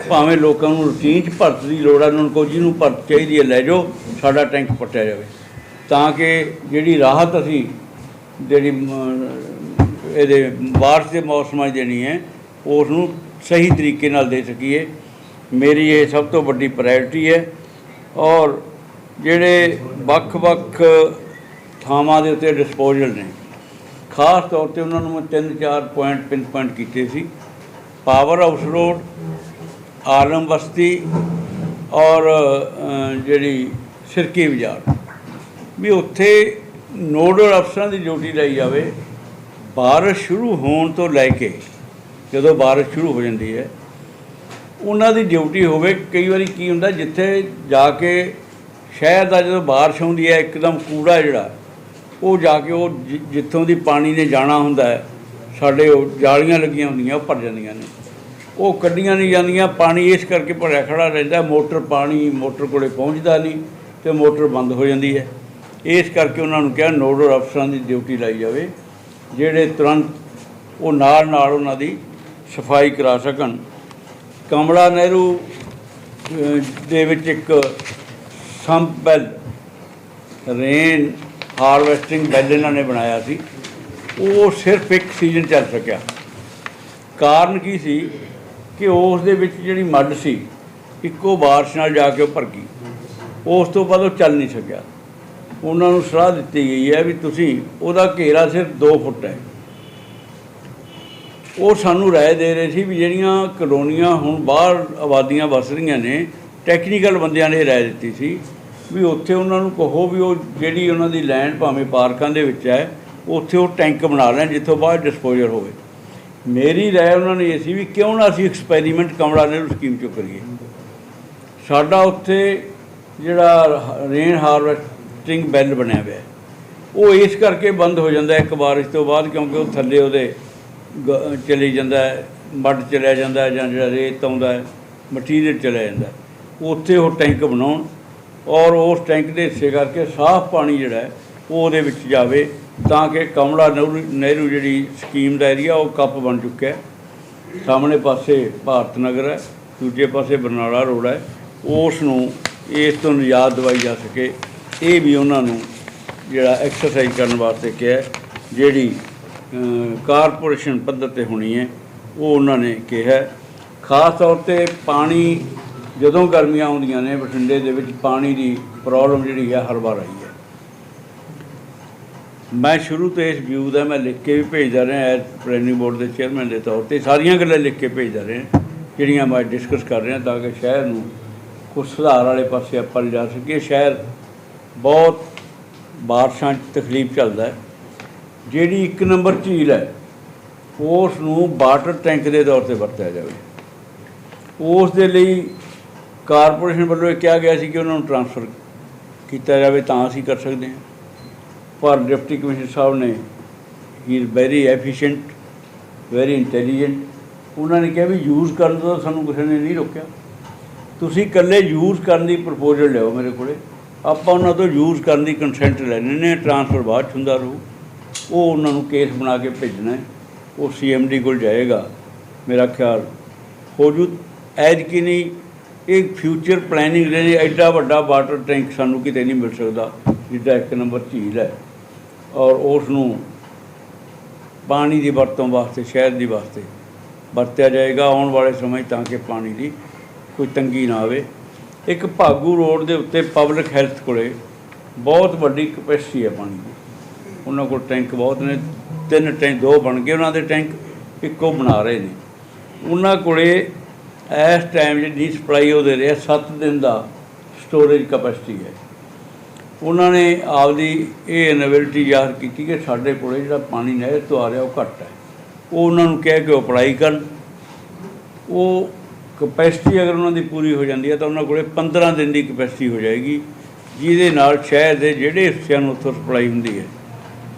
ਭਾਵੇਂ ਲੋਕਾਂ ਨੂੰ ਰੂਟੀਨ 'ਚ ਭਰਤ ਦੀ ਲੋੜ ਆ, ਉਹਨਾਂ ਨੂੰ ਕੋਈ ਜਿਹਨੂੰ ਭਰਤ ਚਾਹੀਦੀ ਹੈ ਲੈ ਜਾਓ, ਸਾਡਾ ਟੈਂਕ ਪੱਟਿਆ ਜਾਵੇ, ਤਾਂ ਕਿ ਜਿਹੜੀ ਰਾਹਤ ਅਸੀਂ ਜਿਹੜੀ ਇਹਦੇ ਬਾਰਿਸ਼ ਦੇ ਮੌਸਮਾਂ 'ਚ ਦੇਣੀ ਹੈ ਉਸ ਨੂੰ ਸਹੀ ਤਰੀਕੇ ਨਾਲ ਦੇ ਸਕੀਏ। ਮੇਰੀ ਇਹ ਸਭ ਤੋਂ ਵੱਡੀ ਪ੍ਰਾਇਰਟੀ ਹੈ। ਔਰ ਜਿਹੜੇ ਵੱਖ-ਵੱਖ ਥਾਵਾਂ ਦੇ ਉੱਤੇ ਡਿਸਪੋਜ਼ਲ ਨੇ, ਖਾਸ ਤੌਰ 'ਤੇ ਉਹਨਾਂ ਨੂੰ ਮੈਂ 3-4 ਪੁਆਇੰਟ ਪਿੰਨ ਪੁਆਇੰਟ ਕੀਤੇ ਸੀ। ਪਾਵਰ ਹਾਊਸ ਰੋਡ, ਆਲਮ ਬਸਤੀ ਔਰ ਜਿਹੜੀ ਸਿਰਕੀ ਬਾਜ਼ਾਰ, ਵੀ ਉੱਥੇ ਨੋਡਲ ਅਫਸਰਾਂ ਦੀ ਡਿਊਟੀ ਲਈ ਜਾਵੇ। ਬਾਰਿਸ਼ ਸ਼ੁਰੂ ਹੋਣ ਤੋਂ ਲੈ ਕੇ ਜਦੋਂ ਬਾਰਿਸ਼ ਸ਼ੁਰੂ ਹੋ ਜਾਂਦੀ ਹੈ ਉਹਨਾਂ ਦੀ ਡਿਊਟੀ ਹੋਵੇ। ਕਈ ਵਾਰੀ ਕੀ ਹੁੰਦਾ, ਜਿੱਥੇ ਜਾ ਕੇ ਸ਼ਹਿਰ ਦਾ ਜਦੋਂ ਬਾਰਿਸ਼ ਆਉਂਦੀ ਹੈ ਇੱਕਦਮ ਕੂੜਾ ਜਿਹੜਾ ਉਹ ਜਾ ਕੇ ਉਹ ਜਿੱਥੋਂ ਦੀ ਪਾਣੀ ਨੇ ਜਾਣਾ ਹੁੰਦਾ ਹੈ, ਸਾਡੇ ਉਹ ਜਾਲੀਆਂ ਲੱਗੀਆਂ ਹੁੰਦੀਆਂ ਉਹ ਭਰ ਜਾਂਦੀਆਂ ਨੇ, ਉਹ ਕੱਢੀਆਂ ਨਹੀਂ ਜਾਂਦੀਆਂ। ਪਾਣੀ ਇਸ ਕਰਕੇ ਭਰਿਆ ਖੜਾ ਰਹਿੰਦਾ, ਮੋਟਰ ਕੋਲੇ ਪਹੁੰਚਦਾ ਨਹੀਂ ਅਤੇ ਮੋਟਰ ਬੰਦ ਹੋ ਜਾਂਦੀ ਹੈ। ਇਸ ਕਰਕੇ ਉਹਨਾਂ ਨੂੰ ਕਿਹਾ ਨੋਡਲ ਅਫਸਰਾਂ ਦੀ ਡਿਊਟੀ ਲਾਈ ਜਾਵੇ, ਜਿਹੜੇ ਤੁਰੰਤ ਉਹ ਨਾਲ ਉਹਨਾਂ ਦੀ ਸਫਾਈ ਕਰਾ ਸਕਣ। ਕਮਲਾ ਨਹਿਰੂ ਦੇ ਵਿੱਚ ਇੱਕ ਸੰਪ ਬੈਲ, ਰੇਨ ਹਾਰਵੈਸਟਿੰਗ ਬੈਲ ਇਹਨਾਂ ਨੇ ਬਣਾਇਆ ਸੀ, ਉਹ ਸਿਰਫ ਇੱਕ ਸੀਜ਼ਨ ਚੱਲ ਸਕਿਆ। ਕਾਰਨ ਕੀ ਸੀ ਕਿ ਉਸ ਦੇ ਵਿੱਚ ਜਿਹੜੀ ਮੱਡ ਸੀ ਇੱਕੋ ਬਾਰਿਸ਼ ਨਾਲ ਜਾ ਕੇ ਉਹ ਭਰ ਗਈ, ਉਸ ਤੋਂ ਬਾਅਦ ਉਹ ਚੱਲ ਨਹੀਂ ਸਕਿਆ। ਉਹਨਾਂ ਨੂੰ ਸਲਾਹ ਦਿੱਤੀ ਗਈ ਹੈ ਵੀ ਤੁਸੀਂ ਉਹਦਾ ਘੇਰਾ ਸਿਰਫ 2 ਫੁੱਟ ਹੈ। ਉਹ ਸਾਨੂੰ ਰਾਏ ਦੇ ਰਹੇ ਸੀ ਵੀ ਜਿਹੜੀਆਂ ਕਲੋਨੀਆਂ ਹੁਣ ਬਾਹਰ ਆਬਾਦੀਆਂ ਵਸ ਰਹੀਆਂ ਨੇ, ਟੈਕਨੀਕਲ ਬੰਦਿਆਂ ਨੇ ਰਾਏ ਦਿੱਤੀ ਸੀ ਵੀ ਉੱਥੇ ਉਹਨਾਂ ਨੂੰ ਕਹੋ ਵੀ ਉਹ ਜਿਹੜੀ ਉਹਨਾਂ ਦੀ ਲੈਂਡ ਭਾਵੇਂ ਪਾਰਕਾਂ ਦੇ ਵਿੱਚ ਹੈ, ਉੱਥੇ ਉਹ ਟੈਂਕ ਬਣਾ ਲੈਣ ਜਿੱਥੋਂ ਬਾਅਦ ਡਿਸਪੋਜ਼ਲ ਹੋਵੇ। ਮੇਰੀ ਰਾਏ ਉਹਨਾਂ ਨੇ ਇਹ ਸੀ ਵੀ ਕਿਉਂ ਨਾ ਅਸੀਂ ਐਕਸਪੈਰੀਮੈਂਟ ਕਮਲਾ ਨਹਿਰੂ ਸਕੀਮ 'ਚੋਂ ਕਰੀਏ। ਸਾਡਾ ਉੱਥੇ ਜਿਹੜਾ ਰੇਨ ਹਾਰਵੈਸਟਿੰਗ ਬੈਲ ਬਣਿਆ ਹੋਇਆ ਉਹ ਇਸ ਕਰਕੇ ਬੰਦ ਹੋ ਜਾਂਦਾ ਇੱਕ ਬਾਰਿਸ਼ ਤੋਂ ਬਾਅਦ, ਕਿਉਂਕਿ ਉਹ ਥੱਲੇ ਉਹਦੇ ਚਲੀ ਜਾਂਦਾ, ਮੱਡ ਚਲਿਆ ਜਾਂਦਾ, ਜਾਂ ਜਿਹੜਾ ਰੇਤ ਆਉਂਦਾ ਮਟੀਰੀਅਲ ਚਲਿਆ ਜਾਂਦਾ, ਉੱਥੇ ਉਹ ਟੈਂਕ ਬਣਾਉਣ ਔਰ ਉਸ ਟੈਂਕ ਦੇ ਹਿੱਸੇ ਕਰਕੇ ਸਾਫ਼ ਪਾਣੀ ਜਿਹੜਾ ਉਹ ਉਹਦੇ ਵਿੱਚ ਜਾਵੇ, ਤਾਂ ਕਿ ਕਮਲਾ ਨਹਿਰੂ ਜਿਹੜੀ ਸਕੀਮ ਦਾ ਏਰੀਆ ਉਹ ਕੱਪ ਬਣ ਚੁੱਕਿਆ। ਸਾਹਮਣੇ ਪਾਸੇ ਭਾਰਤ ਨਗਰ ਹੈ, ਦੂਜੇ ਪਾਸੇ ਬਰਨਾਲਾ ਰੋਡ ਹੈ, ਉਸ ਨੂੰ ਇਸ ਤੋਂ ਨਿਜਾਤ ਦਿਵਾਈ ਜਾ ਸਕੇ। ਇਹ ਵੀ ਉਹਨਾਂ ਨੂੰ ਜਿਹੜਾ ਐਕਸਰਸਾਈਜ਼ ਕਰਨ ਵਾਸਤੇ ਕਿਹਾ, ਜਿਹੜੀ ਕਾਰਪੋਰੇਸ਼ਨ ਪੱਧਰ 'ਤੇ ਹੋਣੀ ਹੈ ਉਹ ਉਹਨਾਂ ਨੇ ਕਿਹਾ। ਖਾਸ ਤੌਰ 'ਤੇ ਪਾਣੀ, ਜਦੋਂ ਗਰਮੀਆਂ ਆਉਂਦੀਆਂ ਨੇ ਬਠਿੰਡੇ ਦੇ ਵਿੱਚ ਪਾਣੀ ਦੀ ਪ੍ਰੋਬਲਮ ਜਿਹੜੀ ਹੈ ਹਰ ਵਾਰ ਆਈ ਹੈ। ਮੈਂ ਸ਼ੁਰੂ ਤੋਂ ਇਸ ਵਿਊ ਦਾ ਮੈਂ ਲਿਖ ਕੇ ਵੀ ਭੇਜਦਾ ਰਿਹਾ ਐਜ਼ ਪਲੈਨਿੰਗ ਬੋਰਡ ਦੇ ਚੇਅਰਮੈਨ ਦੇ ਤੌਰ 'ਤੇ, ਸਾਰੀਆਂ ਗੱਲਾਂ ਲਿਖ ਕੇ ਭੇਜਦਾ ਰਿਹਾ ਜਿਹੜੀਆਂ ਮੈਂ ਡਿਸਕਸ ਕਰ ਰਿਹਾ, ਤਾਂ ਕਿ ਸ਼ਹਿਰ ਨੂੰ ਕੁਛ ਸੁਧਾਰ ਵਾਲੇ ਪਾਸੇ ਆਪਾਂ ਲਿਜਾ ਸਕੀਏ। ਸ਼ਹਿਰ ਬਹੁਤ ਬਾਰਿਸ਼ਾਂ 'ਚ ਤਕਲੀਫ ਚੱਲਦਾ ਹੈ। ਜਿਹੜੀ 1 ਨੰਬਰ ਝੀਲ ਹੈ ਉਸ ਨੂੰ ਵਾਟਰ ਟੈਂਕ ਦੇ ਤੌਰ 'ਤੇ ਵਰਤਿਆ ਜਾਵੇ। ਉਸ ਦੇ ਲਈ ਕਾਰਪੋਰੇਸ਼ਨ ਵੱਲੋਂ ਇਹ ਕਿਹਾ ਗਿਆ ਸੀ ਕਿ ਉਹਨਾਂ ਨੂੰ ਟਰਾਂਸਫਰ ਕੀਤਾ ਜਾਵੇ, ਤਾਂ ਅਸੀਂ ਕਰ ਸਕਦੇ ਹਾਂ। ਪਰ ਡਿਪਟੀ ਕਮਿਸ਼ਨਰ ਸਾਹਿਬ ਨੇ, ਹੀ is very efficient, very intelligent, ਉਹਨਾਂ ਨੇ ਕਿਹਾ ਵੀ ਯੂਜ਼ ਕਰਨ ਤੋਂ ਸਾਨੂੰ ਕਿਸੇ ਨੇ ਨਹੀਂ ਰੋਕਿਆ, ਤੁਸੀਂ ਇਕੱਲੇ ਯੂਜ਼ ਕਰਨ ਦੀ ਪ੍ਰਪੋਜ਼ਲ ਲਿਆਓ ਮੇਰੇ ਕੋਲ, ਆਪਾਂ ਉਹਨਾਂ ਤੋਂ ਯੂਜ਼ ਕਰਨ ਦੀ ਕੰਸੈਂਟ ਲੈਣੇ ਨੇ, ਟਰਾਂਸਫਰ ਬਾਅਦ 'ਚ ਹੁੰਦਾ ਰਹੂ। ਉਹ ਉਹਨਾਂ ਨੂੰ ਕੇਸ ਬਣਾ ਕੇ ਭੇਜਣਾ, ਉਹ CMD ਕੋਲ ਜਾਏਗਾ, ਮੇਰਾ ਖਿਆਲ ਹੋ ਜੂ। ਐਤਕੀ ਨਹੀਂ, ਇਹ ਫਿਊਚਰ ਪਲੈਨਿੰਗ ਲਈ ਐਡਾ ਵੱਡਾ ਵਾਟਰ ਟੈਂਕ ਸਾਨੂੰ ਕਿਤੇ ਨਹੀਂ ਮਿਲ ਸਕਦਾ ਜਿੱਦਾਂ 1 ਨੰਬਰ ਝੀਲ ਹੈ, ਔਰ ਉਸ ਨੂੰ ਪਾਣੀ ਦੀ ਵਰਤੋਂ ਵਾਸਤੇ, ਸ਼ਹਿਰ ਦੀ ਵਾਸਤੇ ਵਰਤਿਆ ਜਾਏਗਾ ਆਉਣ ਵਾਲੇ ਸਮੇਂ, ਤਾਂ ਕਿ ਪਾਣੀ ਦੀ ਕੋਈ ਤੰਗੀ ਨਾ ਆਵੇ। ਇੱਕ ਭਾਗੂ ਰੋਡ ਦੇ ਉੱਤੇ ਪਬਲਿਕ ਹੈਲਥ ਕੋਲੇ बहुत वड्डी कैपेसिटी है पानी की। उन्होंने को टैंक बहुत ने, 3 टैंक 2 बन गए उन्होंने टैंक, इक्को बना रहे हैं। उन्होंने कोले इस टाइम जी सप्लाई वो दे रहे 7 दिन का स्टोरेज कैपेसिटी है। उन्होंने आपकी ये इनएबिलिटी ज़ाहिर की कि साढ़े को जो पानी नहर तो आ रहा वो घट है। वो उन्होंने कह के अप्लाई कर, वो कैपेसिटी अगर उन्होंने पूरी हो जाती है तो उन्होंने को 15 दिन की कैपेसिटी हो जाएगी, जिहदे नाल शहर के जिहड़े हिस्सों में उत्थों सप्लाई होंदी है,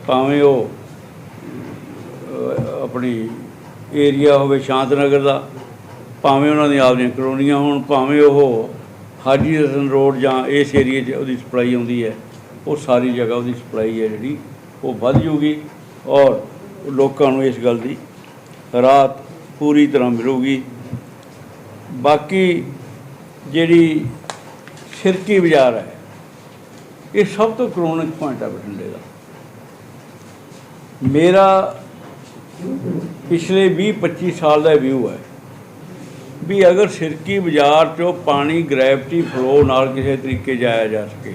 भावें वो अपनी एरिया होवे शांत नगर का, भावें उन्होंने आपदियां कलोनियां होण, भावें वो हाजी हसन रोड जां इस एरिए वो सप्लाई आउंदी है, वो सारी जगह वो सप्लाई है जी वो वध जूगी और लोगों को इस गल की राहत पूरी तरह मिलूगी। बाकी जिहड़ी सिरकी बाज़ार है ये सब तो क्रोनिक पॉइंट है बठिंडे का। मेरा पिछले 20-25 साल का व्यू है भी अगर सिरकी बाज़ार चो पानी ग्रैविटी फ्लो नाल किसी तरीके जाया जा सके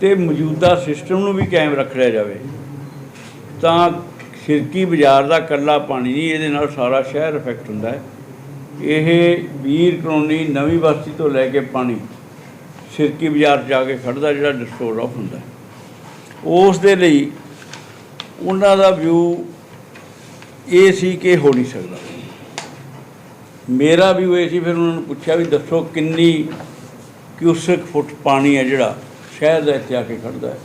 तो मौजूदा सिस्टम नूं भी कायम रख लिया जाए तो सिरकी बाज़ार का कल्ला पानी नहीं, ये सारा शहर इफैक्ट होंदा है। यह वीर कलोनी नवीं बस्ती तो लैके पानी सिरकी बाज़ार जाके खड़दा जिहड़ा डिस्टोर ऑफ होंदा है। उस दे लई उन्हां दा व्यू ये सी कि हो नहीं सकता। मेरा व्यू ये सी, फिर उन्होंने पूछा भी दसो किन्नी क्यूसिक फुट पानी है जिहड़ा शहर का इत्थे आके खड़दा है।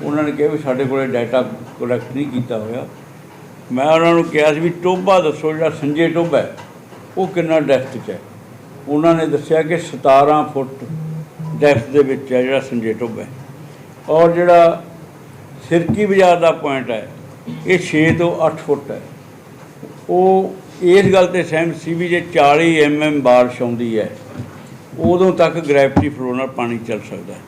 उन्होंने कहा भी साडे कोले डाटा कलैक्ट नहीं किया होया। मैं उन्होंने कहा भी टोभा दसो जिहड़ा संजय टोभा है वो कितना डेप्थ च है। उन्होंने दस्सिया कि 17 फुट डेप्थ दे विच है जिहड़ा संजय टोभा है, और जिहड़ा सिरकी बाज़ार का पॉइंट है ये 6 तो 8 फुट है। वो इस गल ते सहमत सी भी जे 40 mm बारिश आउंदी है उदों तक ग्रैविटी फ्लो नाल पानी चल सकता है।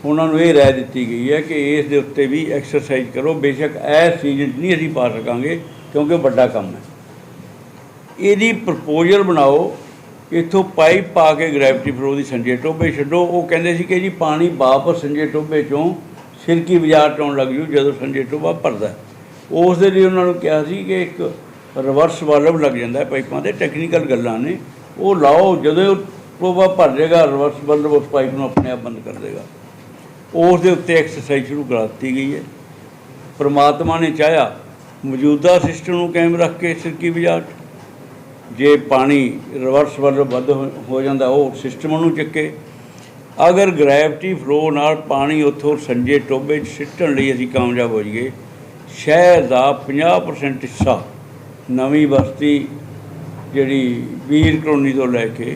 उन्होंने ये राय दी गई है कि इस दे उत्ते भी एक्सरसाइज करो, बेशक इस सीजन नहीं असीं पा सकांगे क्योंकि बड़ा काम है। यदि प्रपोजल बनाओ इत्थों पाइप पा के ग्रैविटी फ्लो की संजय टोभे छड्डो। वो कहते सी कि जी पानी वापस संजय टोभे चों सिरकी बाज़ार चों लग जू जो संजय टोभा भरदा है। उस दे लई उन्होंने कहा सी कि एक रिवर्स वाल्व लग जाता है पाइपों के, टैक्नीकल गल्लां ने वो लाओ, जो टोभा भर जाएगा रिवर्स वाल्व उस पाइप को अपने आप बंद कर देगा। उस दे उत्ते एक्सरसाइज शुरू करा दी गई है। परमात्मा ने चाहा मौजूदा सिस्टम को कायम रख के सिरकी बाज़ार जे पानी रिवर्स वाल्व बंद हो जाता वो सिस्टम नूं चुके। अगर ग्रैविटी फ्लो नाल पानी उत्थों संजय टोभे सिੱਟਣ ਲਈ ਅਸੀਂ कामयाब हो जाइए, शहर का 50% हिस्सा नवीं बस्ती जिहड़ी वीर कलोनी तो लैके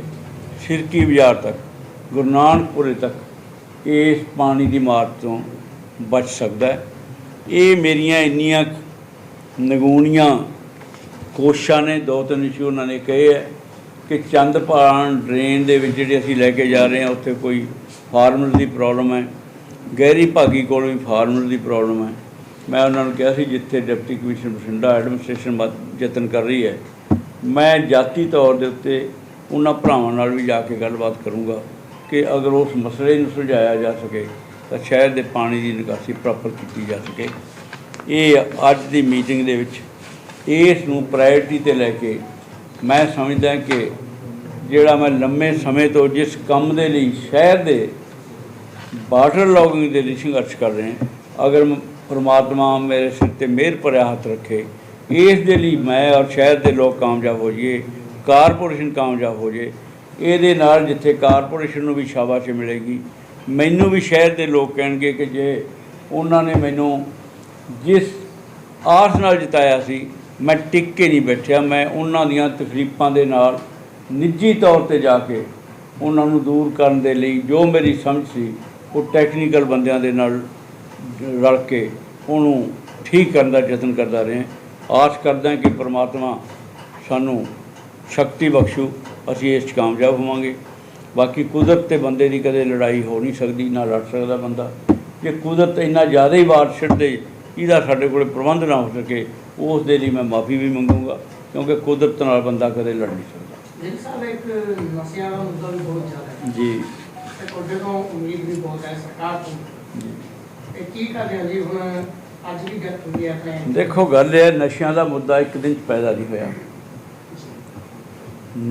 सिरकी बाज़ार तक गुरु नानकपुरे तक इस पानी की मार तो बच सकता है। ये मेरियां इन्नियां नगूणियां कोशिशां ने। 2-3 इशू उन्होंने कहे है कि चंदपाण ड्रेन दे विच जिहड़े असीं लैके जा रहे हैं उत्थे कोई फार्मर की प्रॉब्लम है, गहरी भागी कोल भी फार्मर की प्रॉब्लम है। मैं उन्होंने कहा सी जिथे डिप्टी कमिश्नर बठिंडा एडमिनिस्ट्रेशन यतन कर रही है, मैं जाती तौर के उत्ते उन्हां भरावां नाल भी जाके गलबात करूँगा कि अगर उस मसले नूं सुलझाया जा सके तो शहर के पानी की निकासी प्रॉपर की जा सके। ये अज की मीटिंग दे विच इस नूं प्रायोरिटी ते लैके मैं समझदा कि जिहड़ा मैं लंबे समय तो जिस काम दे लई शहर के वाटर लॉगिंग के लिए संघर्ष कर रहे हैं, अगर परमात्मा मेरे सिर ते मेहर भरिया हाथ रखे इस दे लई मैं और शहर के लोग कामयाब हो जाइए, कारपोरेशन कामयाब हो जाए। ये नाल जिथे कारपोरेशन नूं भी शाबाशी मिलेगी, मैनू भी शहर के लोग कहेंगे कि जे उन्होंने मैनू जिस आस नाल जिताया सी मैं टिक के नहीं बैठा, मैं उन्हां दीयां तकलीफां दे नाल निजी तौर पर जाके उन्होंने दूर करने के लिए जो मेरी समझ सी वो टैक्नीकल बंदियां दे नाल रल के उन्होंने ठीक करने का यतन करता रहे। आस करदा कि परमात्मा सानू शक्ति बख्शू, असीं इस कामयाब होवांगे। बाकी कुदरत ते बंदे की कदे लड़ाई हो नहीं सकती, ना लड़ सकता बंदा। जे कुदरत इन्ना ज़्यादा ही वार छिड़ दे इहदा साडे कोल प्रबंध ना हो सके उस दे लई मैं माफ़ी भी मंगूंगा, क्योंकि कुदरत नाल बंदा कदे लड़ नहीं सकता। जी ਤੇ ਤੁਹਾਡੇ ਤੋਂ ਉਮੀਦ ਵੀ ਬਹੁਤ ਹੈ ਸਰਕਾਰ ਤੋਂ। ਤੇ ਕੀ ਕਰ ਰਹੇ ਹੋ ਜੀ ਹੁਣ ਅੱਜ ਵੀ ਗੱਲ ਹੋਈ ਹੈ ਆਪਣੇ? ਦੇਖੋ ਗੱਲ ਇਹ ਹੈ, ਨਸ਼ਿਆਂ ਦਾ ਮੁੱਦਾ ਇੱਕ ਦਿਨ 'ਚ ਪੈਦਾ ਨਹੀਂ ਹੋਇਆ।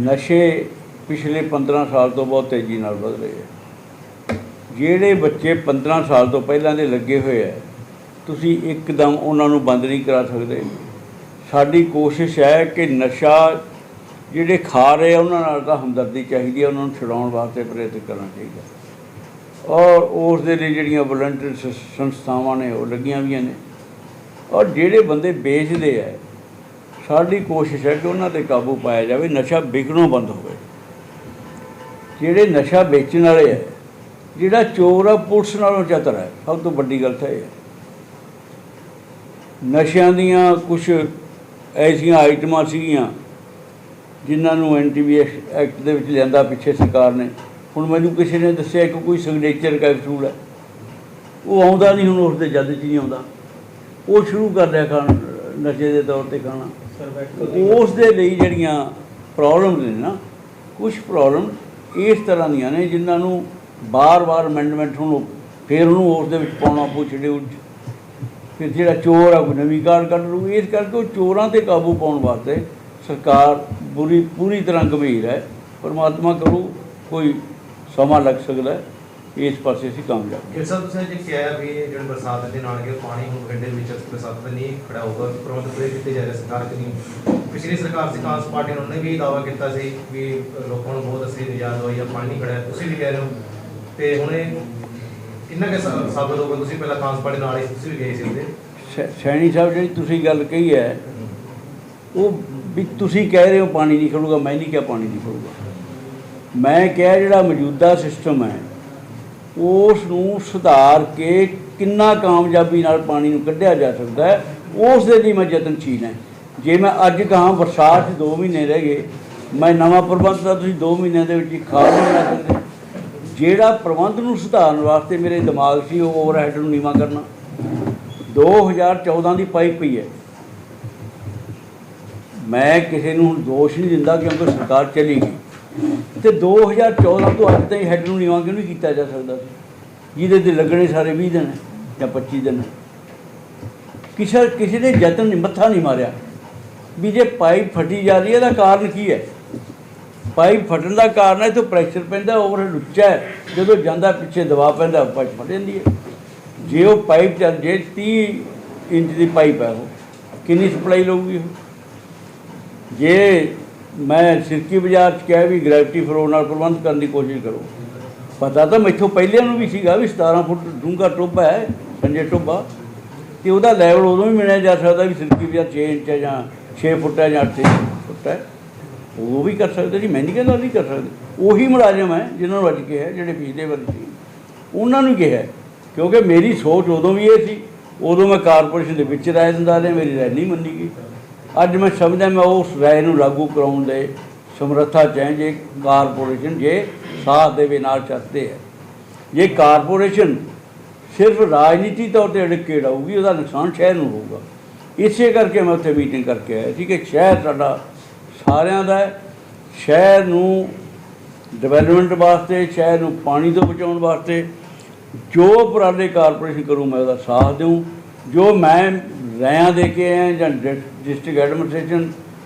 ਨਸ਼ੇ ਪਿਛਲੇ 15 ਸਾਲ ਤੋਂ ਬਹੁਤ ਤੇਜ਼ੀ ਨਾਲ ਵਧ ਰਹੇ ਹੈ। ਜਿਹੜੇ ਬੱਚੇ 15 ਸਾਲ ਤੋਂ ਪਹਿਲਾਂ ਦੇ ਲੱਗੇ ਹੋਏ ਹੈ, ਤੁਸੀਂ ਇੱਕਦਮ ਉਹਨਾਂ ਨੂੰ ਬੰਦ ਨਹੀਂ ਕਰਾ ਸਕਦੇ। ਸਾਡੀ ਕੋਸ਼ਿਸ਼ ਹੈ ਕਿ ਨਸ਼ਾ ਜਿਹੜੇ ਖਾ ਰਹੇ ਆ ਉਹਨਾਂ ਨਾਲ ਤਾਂ ਹਮਦਰਦੀ ਚਾਹੀਦੀ ਹੈ, ਉਹਨਾਂ ਨੂੰ ਛੁਡਾਉਣ ਵਾਸਤੇ ਪ੍ਰਯਤਨ ਕਰਨਾ ਚਾਹੀਦਾ। ਔਰ ਉਸ ਦੇ ਲਈ ਜਿਹੜੀਆਂ ਵਲੰਟੀਅਰ ਸੰਸਥਾਵਾਂ ਨੇ ਉਹ ਲੱਗੀਆਂ ਵੀਆਂ ਨੇ। ਔਰ ਜਿਹੜੇ ਬੰਦੇ ਵੇਚਦੇ ਹੈ, ਸਾਡੀ ਕੋਸ਼ਿਸ਼ ਹੈ ਕਿ ਉਹਨਾਂ 'ਤੇ ਕਾਬੂ ਪਾਇਆ ਜਾਵੇ, ਨਸ਼ਾ ਵਿਕਣੋਂ ਬੰਦ ਹੋਵੇ। ਜਿਹੜੇ ਨਸ਼ਾ ਵੇਚਣ ਵਾਲੇ ਹੈ, ਜਿਹੜਾ ਚੋਰ ਆ ਪੁਲਿਸ ਨਾਲੋਂ ਚਤਰ ਹੈ। ਸਭ ਤੋਂ ਵੱਡੀ ਗੱਲ ਤਾਂ ਇਹ ਹੈ। ਨਸ਼ਿਆਂ ਦੀਆਂ ਕੁਛ ਐਸੀਆਂ ਆਈਟਮਾਂ ਸੀਗੀਆਂ ਜਿਨ੍ਹਾਂ ਨੂੰ NTBS ਐਕਟ ਦੇ ਵਿੱਚ ਲਿਆਂਦਾ ਪਿੱਛੇ ਸਰਕਾਰ ਨੇ। ਹੁਣ ਮੈਨੂੰ ਕਿਸੇ ਨੇ ਦੱਸਿਆ ਕਿ ਕੋਈ ਸਿਗਨੇਚਰ ਕੈਪਸੂਲ ਹੈ, ਉਹ ਆਉਂਦਾ ਨਹੀਂ ਹੁਣ, ਉਸ ਦੇ ਜਦ 'ਚ ਨਹੀਂ ਆਉਂਦਾ, ਉਹ ਸ਼ੁਰੂ ਕਰ ਲਿਆ ਖਾਣ, ਨਸ਼ੇ ਦੇ ਤੌਰ 'ਤੇ ਖਾਣਾ। ਉਸ ਦੇ ਲਈ ਜਿਹੜੀਆਂ ਪ੍ਰੋਬਲਮਸ ਨੇ ਨਾ, ਕੁਛ ਪ੍ਰੋਬਲਮ ਇਸ ਤਰ੍ਹਾਂ ਦੀਆਂ ਨੇ ਜਿਨ੍ਹਾਂ ਨੂੰ ਬਾਰ-ਬਾਰ ਅਮੈਂਡਮੈਂਟ ਹੁਣ ਫਿਰ ਉਹਨੂੰ ਉਸ ਦੇ ਵਿੱਚ ਪਾਉਣਾ ਪਊ ਸ਼ਡਿਊਲ 'ਚ। ਫਿਰ ਜਿਹੜਾ ਚੋਰ ਆ ਕੋਈ ਨਵੀਂ ਕਾਰਡ ਕੱਢ ਲੂ। ਇਸ ਕਰਕੇ ਉਹ ਚੋਰਾਂ 'ਤੇ ਕਾਬੂ ਪਾਉਣ ਵਾਸਤੇ ਸਰਕਾਰ ਪੂਰੀ ਤਰ੍ਹਾਂ ਗੰਭੀਰ ਹੈ। ਪਰਮਾਤਮਾ ਕਰੂ ਕੋਈ ਸਮਾਂ ਲੱਗ ਸਕਦਾ ਹੈ, ਇਸ ਪਾਸੇ ਅਸੀਂ ਕਾਮਯਾਬ। ਗਿਲ ਸਾਹਿਬ ਤੁਸੀਂ ਜੇ ਕਿਹਾ ਵੀ ਜਿਹੜੇ ਬਰਸਾਤ ਦੇ ਨਾਲ ਕਿ ਪਾਣੀ ਹੁਣ ਪਿੰਡੇ ਵਿੱਚ ਬਰਸਾਤ ਤਾਂ ਨਹੀਂ ਖੜਾ ਹੋਊਗਾ, ਪ੍ਰਬੰਧ ਪੂਰੇ ਕੀਤੇ ਜਾ ਰਹੇ ਸਰਕਾਰ ਕਿ ਨਹੀਂ? ਪਿਛਲੀ ਸਰਕਾਰ ਸੀ ਕਾਂਗਰਸ ਪਾਰਟੀ ਨੇ, ਉਹਨੇ ਵੀ ਦਾਅਵਾ ਕੀਤਾ ਸੀ ਵੀ ਲੋਕਾਂ ਨੂੰ ਬਹੁਤ ਅਸੀਂ ਨਿਜਾਤ ਦਵਾਈ ਆ, ਪਾਣੀ ਨਹੀਂ ਖੜਾ। ਤੁਸੀਂ ਵੀ ਕਹਿ ਰਹੇ ਹੋ, ਤੇ ਹੁਣ ਇਹ ਕਿੰਨਾ ਕੁ ਸਾਬਤ ਹੋਊਗਾ? ਤੁਸੀਂ ਪਹਿਲਾਂ ਕਾਂਗਰਸ ਪਾਰਟੀ ਨਾਲ ਹੀ ਤੁਸੀਂ ਵੀ ਗਏ ਸੀ ਉਹਦੇ। ਸੈਣੀ ਸਾਹਿਬ, ਜਿਹੜੀ ਤੁਸੀਂ ਗੱਲ ਕਹੀ ਹੈ ਉਹ ਵੀ ਤੁਸੀਂ ਕਹਿ ਰਹੇ ਹੋ ਪਾਣੀ ਨਹੀਂ ਖੜੂਗਾ, ਮੈਂ ਨਹੀਂ ਕਿਹਾ ਪਾਣੀ ਨਹੀਂ ਖੜੂਗਾ। ਮੈਂ ਕਿਹਾ ਜਿਹੜਾ ਮੌਜੂਦਾ ਸਿਸਟਮ ਹੈ ਉਸ ਨੂੰ ਸੁਧਾਰ ਕੇ ਕਿੰਨਾ ਕਾਮਯਾਬੀ ਨਾਲ ਪਾਣੀ ਨੂੰ ਕੱਢਿਆ ਜਾ ਸਕਦਾ ਹੈ, ਉਸ ਦੇ ਲਈ ਮੈਂ ਯਤਨਸ਼ੀਲ ਹਾਂ। ਜੇ ਮੈਂ ਅੱਜ ਕਹਾਂ ਬਰਸਾਤ 'ਚ 2 ਮਹੀਨੇ ਰਹਿ ਗਏ, ਮੈਂ ਨਵਾਂ ਪ੍ਰਬੰਧ ਤਾਂ ਤੁਸੀਂ 2 ਮਹੀਨਿਆਂ ਦੇ ਵਿੱਚ ਹੀ ਖਾਲ ਨਹੀਂ ਬਣਾ ਸਕਦੇ। ਜਿਹੜਾ ਪ੍ਰਬੰਧ ਨੂੰ ਸੁਧਾਰਨ ਵਾਸਤੇ ਮੇਰੇ ਦਿਮਾਗ ਸੀ ਉਹ ਓਵਰਹੈਡ ਨੂੰ ਨੀਵਾਂ ਕਰਨਾ। 2014 ਦੀ ਪਾਈਪ ਪਈ ਹੈ। ਮੈਂ ਕਿਸੇ ਨੂੰ ਹੁਣ ਦੋਸ਼ ਨਹੀਂ ਦਿੰਦਾ ਕਿਉਂਕਿ ਸਰਕਾਰ ਚਲੀ ਗਈ, ਅਤੇ 2014 ਤੋਂ ਅੱਜ ਤਾਈਂ ਹੈੱਡ ਨੂੰ ਨੀਵਾਂ ਕਿਉਂ ਨਹੀਂ ਕੀਤਾ ਜਾ ਸਕਦਾ ਸੀ, ਜਿਹਦੇ 'ਤੇ ਲੱਗਣੇ ਸਾਰੇ 20 ਦਿਨ ਜਾਂ 25 ਦਿਨ। ਕਿਸੇ ਨੇ ਯਤਨ ਨਹੀਂ, ਮੱਥਾ ਨਹੀਂ ਮਾਰਿਆ ਵੀ ਜੇ ਪਾਈਪ ਫਟੀ ਜਾ ਰਹੀ ਹੈ ਇਹਦਾ ਕਾਰਨ ਕੀ ਹੈ। ਪਾਈਪ ਫਟਣ ਦਾ ਕਾਰਨ ਹੈ ਇੱਥੋਂ ਪ੍ਰੈਸ਼ਰ ਪੈਂਦਾ, ਓਵਰਹੈਡ ਉੱਚਾ ਹੈ, ਜਦੋਂ ਜਾਂਦਾ ਪਿੱਛੇ ਦਬਾਅ ਪੈਂਦਾ, ਪਾਈਪ ਫਟ ਜਾਂਦੀ ਹੈ। ਜੇ ਉਹ ਪਾਈਪ ਚੱਲ ਜੇ 30 ਇੰਚ ਦੀ ਪਾਈਪ ਹੈ, ਉਹ ਕਿੰਨੀ ਸਪਲਾਈ ਲਊਗੀ? ਜੇ ਮੈਂ ਸਿਰਕੀ ਬਾਜ਼ਾਰ 'ਚ ਕਿਹਾ ਵੀ ਗ੍ਰੈਵਿਟੀ ਫਲੋ ਨਾਲ ਪ੍ਰਬੰਧ ਕਰਨ ਦੀ ਕੋਸ਼ਿਸ਼ ਕਰੋ, ਪਤਾ ਤਾਂ ਮੈਥੋਂ ਪਹਿਲਿਆਂ ਨੂੰ ਵੀ ਸੀਗਾ ਵੀ 17 ਫੁੱਟ ਡੂੰਘਾ ਟੋਭਾ ਹੈ ਸੰਜੇ ਟੋਭਾ, ਅਤੇ ਉਹਦਾ ਲੈਵਲ ਉਦੋਂ ਵੀ ਮਿਲਿਆ ਜਾ ਸਕਦਾ ਵੀ ਸਿਰਕੀ ਬਾਜ਼ਾਰ 6 ਇੰਚ ਹੈ ਜਾਂ 6 ਫੁੱਟ ਹੈ ਜਾਂ 8 ਫੁੱਟ ਹੈ, ਉਹ ਵੀ ਕਰ ਸਕਦੇ ਜੀ। ਮੈਂ ਨਹੀਂ ਕਹਿੰਦਾ ਨਹੀਂ ਕਰ ਸਕਦੇ। ਉਹੀ ਮੁਲਾਜ਼ਮ ਹੈ ਜਿਨ੍ਹਾਂ ਨੂੰ ਅੱਜ ਕਿਹਾ, ਜਿਹੜੇ ਪਿਛਲੇ ਵਾਰੀ ਸੀ ਉਹਨਾਂ ਨੂੰ ਕਿਹਾ, ਕਿਉਂਕਿ ਮੇਰੀ ਸੋਚ ਉਦੋਂ ਵੀ ਇਹ ਸੀ। ਉਦੋਂ ਮੈਂ ਕਾਰਪੋਰੇਸ਼ਨ ਦੇ ਵਿੱਚ ਰਾਏ ਦਿੰਦਾ ਰਿਹਾ, ਮੇਰੀ ਰਾਏ ਨਹੀਂ ਮੰਨੀ ਗਈ। ਅੱਜ ਮੈਂ ਸਮਝਦਾ ਮੈਂ ਉਸ ਰਾਏ ਨੂੰ ਲਾਗੂ ਕਰਾਉਣ ਦੇ ਸਮਰੱਥਾ 'ਚ ਹੈ ਜੇ ਕਾਰਪੋਰੇਸ਼ਨ ਜੇ ਸਾਥ ਦੇਵੇ, ਨਾਲ ਚੱਲਦੇ ਹੈ। ਜੇ ਕਾਰਪੋਰੇਸ਼ਨ ਸਿਰਫ ਰਾਜਨੀਤੀ ਤੌਰ 'ਤੇ ਅੜਿੱਕੇ ਲਾਊਗੀ, ਉਹਦਾ ਨੁਕਸਾਨ ਸ਼ਹਿਰ ਨੂੰ ਹੋਊਗਾ। ਇਸੇ ਕਰਕੇ ਮੈਂ ਉੱਥੇ ਮੀਟਿੰਗ ਕਰਕੇ ਆਇਆ ਸੀ ਕਿ ਸ਼ਹਿਰ ਸਾਡਾ ਸਾਰਿਆਂ ਦਾ ਹੈ। ਸ਼ਹਿਰ ਨੂੰ ਡਿਵੈਲਪਮੈਂਟ ਵਾਸਤੇ, ਸ਼ਹਿਰ ਨੂੰ ਪਾਣੀ ਤੋਂ ਬਚਾਉਣ ਵਾਸਤੇ ਜੋ ਉਪਰਾਲੇ ਕਾਰਪੋਰੇਸ਼ਨ ਕਰੂ ਮੈਂ ਉਹਦਾ ਸਾਥ ਦਿਉ। ਜੋ ਮੈਂ ਰਾਇਆਂ ਦੇ ਕੇ ਆਇਆ ਜਾਂ ਡਿਸਟ੍ਰਿਕਟ ਐਡਮਿਨਿਸਟ੍ਰੇਸ਼ਨ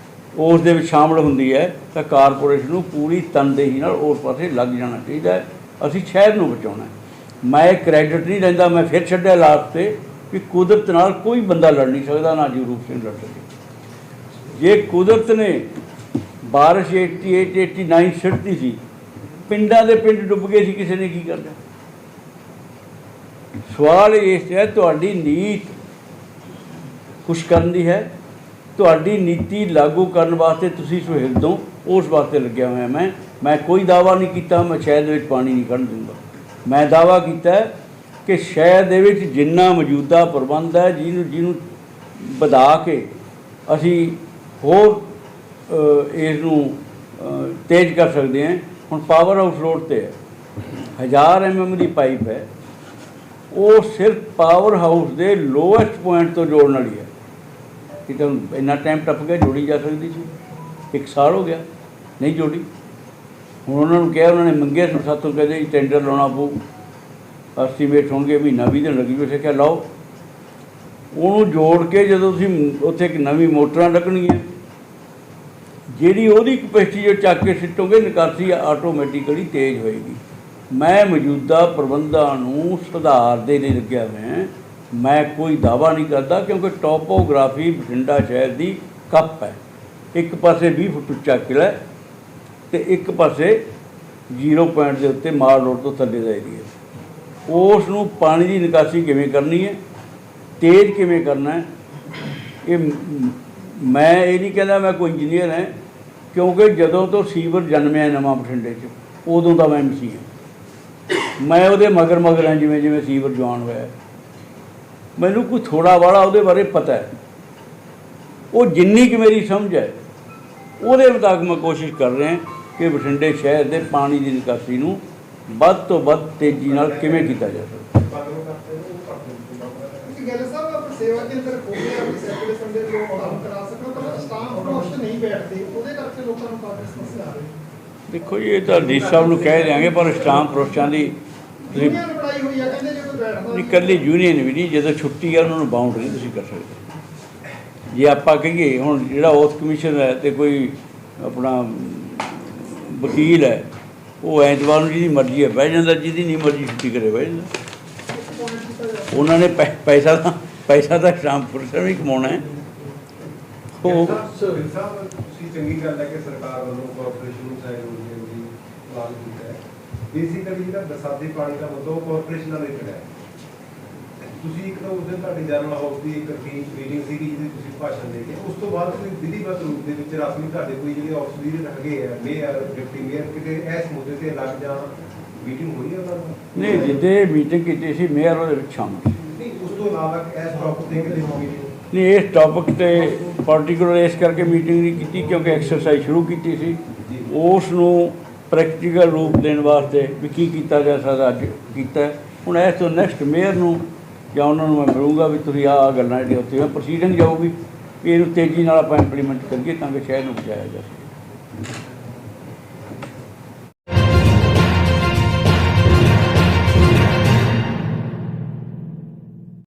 ਉਸ ਦੇ ਵਿੱਚ ਸ਼ਾਮਲ ਹੁੰਦੀ ਹੈ ਤਾਂ ਕਾਰਪੋਰੇਸ਼ਨ ਨੂੰ ਪੂਰੀ ਤਨਦੇਹੀ ਨਾਲ ਉਸ ਪਾਸੇ ਲੱਗ ਜਾਣਾ ਚਾਹੀਦਾ ਹੈ। ਅਸੀਂ ਸ਼ਹਿਰ ਨੂੰ ਬਚਾਉਣਾ। ਮੈਂ ਕ੍ਰੈਡਿਟ ਨਹੀਂ ਲੈਂਦਾ। ਮੈਂ ਫਿਰ ਛੱਡਿਆ ਲਾਸਟ 'ਤੇ ਕਿ ਕੁਦਰਤ ਨਾਲ ਕੋਈ ਬੰਦਾ ਲੜ ਨਹੀਂ ਸਕਦਾ, ਨਾ ਜਗਰੂਪ ਸਿੰਘ ਲੜ ਸਕੇ। ਜੇ ਕੁਦਰਤ ਨੇ ਬਾਰਿਸ਼ 88 89 ਸਿੱਟਦੀ ਸੀ, ਪਿੰਡਾਂ ਦੇ ਪਿੰਡ ਡੁੱਬ ਗਏ ਸੀ, ਕਿਸੇ ਨੇ ਕੀ ਕਰਨਾ? ਸਵਾਲ ਇਸ 'ਤੇ ਹੈ ਤੁਹਾਡੀ ਨੀਤ ਕੁਛ ਕਰਨ ਦੀ ਹੈ, ਤੁਹਾਡੀ ਨੀਤੀ ਲਾਗੂ ਕਰਨ ਵਾਸਤੇ ਤੁਸੀਂ ਸੁਹਿਰਦ ਹੋ, ਉਸ ਵਾਸਤੇ ਲੱਗਿਆ ਹੋਇਆ। ਮੈਂ ਕੋਈ ਦਾਅਵਾ ਨਹੀਂ ਕੀਤਾ ਮੈਂ ਸ਼ਹਿਰ ਦੇ ਵਿੱਚ ਪਾਣੀ ਨਹੀਂ ਕੱਢ ਦੂੰਗਾ। ਮੈਂ ਦਾਅਵਾ ਕੀਤਾ ਕਿ ਸ਼ਹਿਰ ਦੇ ਵਿੱਚ ਜਿੰਨਾ ਮੌਜੂਦਾ ਪ੍ਰਬੰਧ ਹੈ, ਜਿਹਨੂੰ ਵਧਾ ਕੇ ਅਸੀਂ ਹੋਰ ਇਸ ਨੂੰ ਤੇਜ਼ ਕਰ ਸਕਦੇ ਹਾਂ। ਹੁਣ ਪਾਵਰ ਹਾਊਸ ਰੋਡ 'ਤੇ 1000 mm ਦੀ ਪਾਈਪ ਹੈ, ਉਹ ਸਿਰਫ ਪਾਵਰ ਹਾਊਸ ਦੇ ਲੋਐਸਟ ਪੁਆਇੰਟ ਤੋਂ ਜੋੜਨ ਵਾਲੀ ਹੈ। ਕਿ ਤੁਹਾਨੂੰ ਇੰਨਾ ਟਾਈਮ ਟੱਪ ਗਿਆ, ਜੋੜੀ ਜਾ ਸਕਦੀ ਸੀ। 1 ਸਾਲ ਹੋ ਗਿਆ ਨਹੀਂ ਜੋੜੀ। ਹੁਣ ਉਹਨਾਂ ਨੂੰ ਕਿਹਾ, ਉਹਨਾਂ ਨੇ ਮੰਗਿਆ ਸਾਤੋਂ, ਕਹਿੰਦੇ ਜੀ ਟੈਂਡਰ ਲਾਉਣਾ ਪਊ, ਐਸਟੀਮੇਟ ਹੋਣਗੇ ਮਹੀਨਾ 20 ਦਿਨ ਲੱਗੀ। ਉਸੇ ਕਿਹਾ ਲਾਓ। ਉਹਨੂੰ ਜੋੜ ਕੇ ਜਦੋਂ ਤੁਸੀਂ ਉੱਥੇ ਇੱਕ ਨਵੀਂ ਮੋਟਰਾਂ ਲੱਗਣਗੀਆਂ, ਜਿਹੜੀ ਉਹਦੀ ਕਪੈਸਿਟੀ ਜੋ ਚੱਕ ਕੇ ਸਿੱਟੋਗੇ, ਨਿਕਾਸੀ ਆਟੋਮੈਟਿਕਲੀ ਤੇਜ਼ ਹੋਏਗੀ। ਮੈਂ ਮੌਜੂਦਾ ਪ੍ਰਬੰਧਾਂ ਨੂੰ ਸੁਧਾਰਦੇ ਲਈ ਲੱਗਿਆ ਮੈਂ ਕੋਈ ਦਾਅਵਾ ਨਹੀਂ ਕਰਦਾ, ਕਿਉਂਕਿ ਟੋਪੋਗ੍ਰਾਫੀ ਬਠਿੰਡਾ ਸ਼ਹਿਰ ਦੀ ਕੱਪ ਹੈ। ਇੱਕ ਪਾਸੇ 20 ਫੁੱਟ ਉੱਚਾ ਕਿਲ੍ਹਾ ਹੈ ਅਤੇ ਇੱਕ ਪਾਸੇ 0 ਪੁਆਇੰਟ ਦੇ ਉੱਤੇ ਮਾਲ ਰੋਡ ਤੋਂ ਥੱਲੇ ਦਾ ਏਰੀਆ। ਉਸ ਨੂੰ ਪਾਣੀ ਦੀ ਨਿਕਾਸੀ ਕਿਵੇਂ ਕਰਨੀ ਹੈ, ਤੇਜ਼ ਕਿਵੇਂ ਕਰਨਾ ਹੈ, ਇਹ ਮੈਂ ਇਹ ਨਹੀਂ ਕਹਿੰਦਾ ਮੈਂ ਕੋਈ ਇੰਜੀਨੀਅਰ ਹਾਂ, ਕਿਉਂਕਿ ਜਦੋਂ ਤੋਂ ਸੀਵਰ ਜਨਮਿਆ ਨਵਾਂ ਬਠਿੰਡੇ 'ਚ, ਉਦੋਂ ਦਾ ਮੈਂ MC ਹਾਂ। ਮੈਂ ਉਹਦੇ ਮਗਰ ਹਾਂ, ਜਿਵੇਂ ਜਿਵੇਂ ਸੀਵਰ ਜੁਆਇਨ ਹੋਇਆ। ਮੈਨੂੰ ਕੋਈ ਥੋੜ੍ਹਾ ਵਾਲਾ ਉਹਦੇ ਬਾਰੇ ਪਤਾ ਹੈ। ਉਹ ਜਿੰਨੀ ਕੁ ਮੇਰੀ ਸਮਝ ਹੈ, ਉਹਦੇ ਮੁਤਾਬਕ ਮੈਂ ਕੋਸ਼ਿਸ਼ ਕਰ ਰਿਹਾ ਕਿ ਬਠਿੰਡੇ ਸ਼ਹਿਰ ਦੇ ਪਾਣੀ ਦੀ ਨਿਕਾਸੀ ਨੂੰ ਵੱਧ ਤੋਂ ਵੱਧ ਤੇਜ਼ੀ ਨਾਲ ਕਿਵੇਂ ਕੀਤਾ ਜਾ ਸਕਦਾ। ਗੱਲ ਸਾਹਿਬ, ਆਪਾਂ ਸੇਵਾ ਕੇਂਦਰ ਖੋਲ੍ਹੇ ਆਪਣੀ ਸਰਕੂਲੇਸ਼ਨ ਦੇ ਲੋਕ ਕੰਮ ਕਰਾ ਸਕਣ, ਪਰ ਸਟਾਫ ਪੋਸਟ ਨਹੀਂ ਬੈਠਦੇ, ਉਹਦੇ ਕਰਕੇ ਲੋਕਾਂ ਨੂੰ ਕਾਫੀ ਸਮੱਸਿਆ ਆ ਰਹੀ। ਦੇਖੋ ਜੀ, ਇਹ ਤਾਂ ਡੀ ਸਾਹਿਬ ਨੂੰ ਕਹਿ ਦਿਆਂਗੇ, ਪਰ ਸਟਾਂਪ ਪ੍ਰੋਸਟਾਂ ਦੀ ਯੂਨੀਅਨ ਬਣਾਈ ਹੋਈ ਆ, ਕਹਿੰਦੇ ਜੇ ਕੋਈ ਬੈਠਦਾ ਨਹੀਂ, ਇਕੱਲੀ ਯੂਨੀਅਨ ਵੀ ਨਹੀਂ, ਜਦੋਂ ਛੁੱਟੀ ਆ ਉਹਨਾਂ ਨੂੰ ਬਾਉਂਡ ਨਹੀਂ ਤੁਸੀਂ ਕਰ ਸਕਦੇ। ਜੇ ਆਪਾਂ ਕਹੀਏ ਹੁਣ ਜਿਹੜਾ ਉਸ ਕਮਿਸ਼ਨ ਹੈ ਅਤੇ ਕੋਈ ਆਪਣਾ ਵਕੀਲ ਹੈ, ਉਹ ਐਤਵਾਰ ਨੂੰ ਜਿਹਦੀ ਮਰਜ਼ੀ ਹੈ ਬਹਿ ਜਾਂਦਾ, ਜਿਹਦੀ ਨਹੀਂ ਮਰਜ਼ੀ ਛੁੱਟੀ ਕਰੇ ਬਹਿ ਜਾਂਦਾ। ਉਹਨਾਂ ਨੇ ਪੈਸਾ ਤਾਂ ਸਟਾਂਪ ਪ੍ਰੋਸਟਾਂ ਵੀ ਕਮਾਉਣਾ ਹੈ। ਉਹ ਤੁਸੀਂ ਚੰਗੀ ਗੱਲ ਹੈ ਕਿ ਸਰਕਾਰ ਵੱਲੋਂ ਕਾਰਪੋਰੇਸ਼ਨ ਨੂੰ ਸਹਿਯੋਗ ਦੇਣ ਦੀ ਐਲਾਨ ਕੀਤਾ ਹੈ। ਬੇਸਿਕਲੀ ਜਿਹੜਾ ਬਰਸਾਤੀ ਪਾਣੀ ਦਾ ਮੁੱਦਾ ਉਹ ਕਾਰਪੋਰੇਸ਼ਨ ਨਾਲ ਰਿਲੇਟਡ ਹੈ। ਤੁਸੀਂ ਇੱਕ ਤਾਂ ਉਸ ਦਿਨ ਤੁਹਾਡੀ ਜਨਰਲ ਹਾਊਸ ਦੀ ਇੱਕ ਮੀਟਿੰਗ ਸੀਗੀ, ਜਿਹਦੇ ਤੁਸੀਂ ਭਾਸ਼ਣ ਦੇ ਕੇ, ਉਸ ਤੋਂ ਬਾਅਦ ਕੋਈ ਵਿਧੀਵਤ ਰੂਪ ਦੇ ਵਿੱਚ ਰਸਮੀ ਤੁਹਾਡੇ ਕੋਈ ਜਿਹੜੇ ਆਫਿਸਰ ਹੈਗੇ ਆ, ਮੇਅਰ, ਡਿਪਟੀ ਮੇਅਰ, ਕਿਤੇ ਇਸ ਮੁੱਦੇ ਤੇ ਅਲੱਗ ਜਾਂ ਮੀਟਿੰਗ ਹੋਈ ਹੈ ਉਹਨਾਂ ਨੂੰ? ਨਹੀਂ, ਜਿੱਦੇ ਮੀਟਿੰਗ ਕੀਤੀ ਸੀ ਮੇਅਰ ਉਹਦੇ ਵਿੱਚ ਸ਼ਾਮਲ ਸੀ। ਨਹੀਂ, ਉਸ ਤੋਂ ਇਲਾਵਾ ਇਸ ਟੌਪਿਕ ਤੇ ਕਿਤੇ ਹੋਈ ਨਹੀਂ, ਇਸ ਟੌਪਿਕ 'ਤੇ ਪਾਰਟੀਕੂਲਰ ਇਸ ਕਰਕੇ ਮੀਟਿੰਗ ਨਹੀਂ ਕੀਤੀ ਕਿਉਂਕਿ ਐਕਸਰਸਾਈਜ਼ ਸ਼ੁਰੂ ਕੀਤੀ ਸੀ। ਉਸ ਨੂੰ ਪ੍ਰੈਕਟੀਕਲ ਰੂਪ ਦੇਣ ਵਾਸਤੇ ਵੀ ਕੀ ਕੀਤਾ ਜਾ ਸਕਦਾ ਅੱਜ ਕੀਤਾ। ਹੁਣ ਇਸ ਤੋਂ ਨੈਕਸਟ ਮੇਅਰ ਨੂੰ ਜਾਂ ਉਹਨਾਂ ਨੂੰ ਮੈਂ ਮਿਲੂੰਗਾ ਵੀ ਤੁਸੀਂ ਆਹ ਗੱਲਾਂ ਜਿਹੜੀਆਂ ਉੱਥੇ ਮੈਂ ਪ੍ਰੋਸੀਡਿੰਗ ਜਾਊਗੀ ਵੀ ਇਹਨੂੰ ਤੇਜ਼ੀ ਨਾਲ ਆਪਾਂ ਇੰਪਲੀਮੈਂਟ ਕਰੀਏ ਤਾਂ ਕਿ ਸ਼ਹਿਰ ਨੂੰ ਬਚਾਇਆ ਜਾ ਸਕੇ।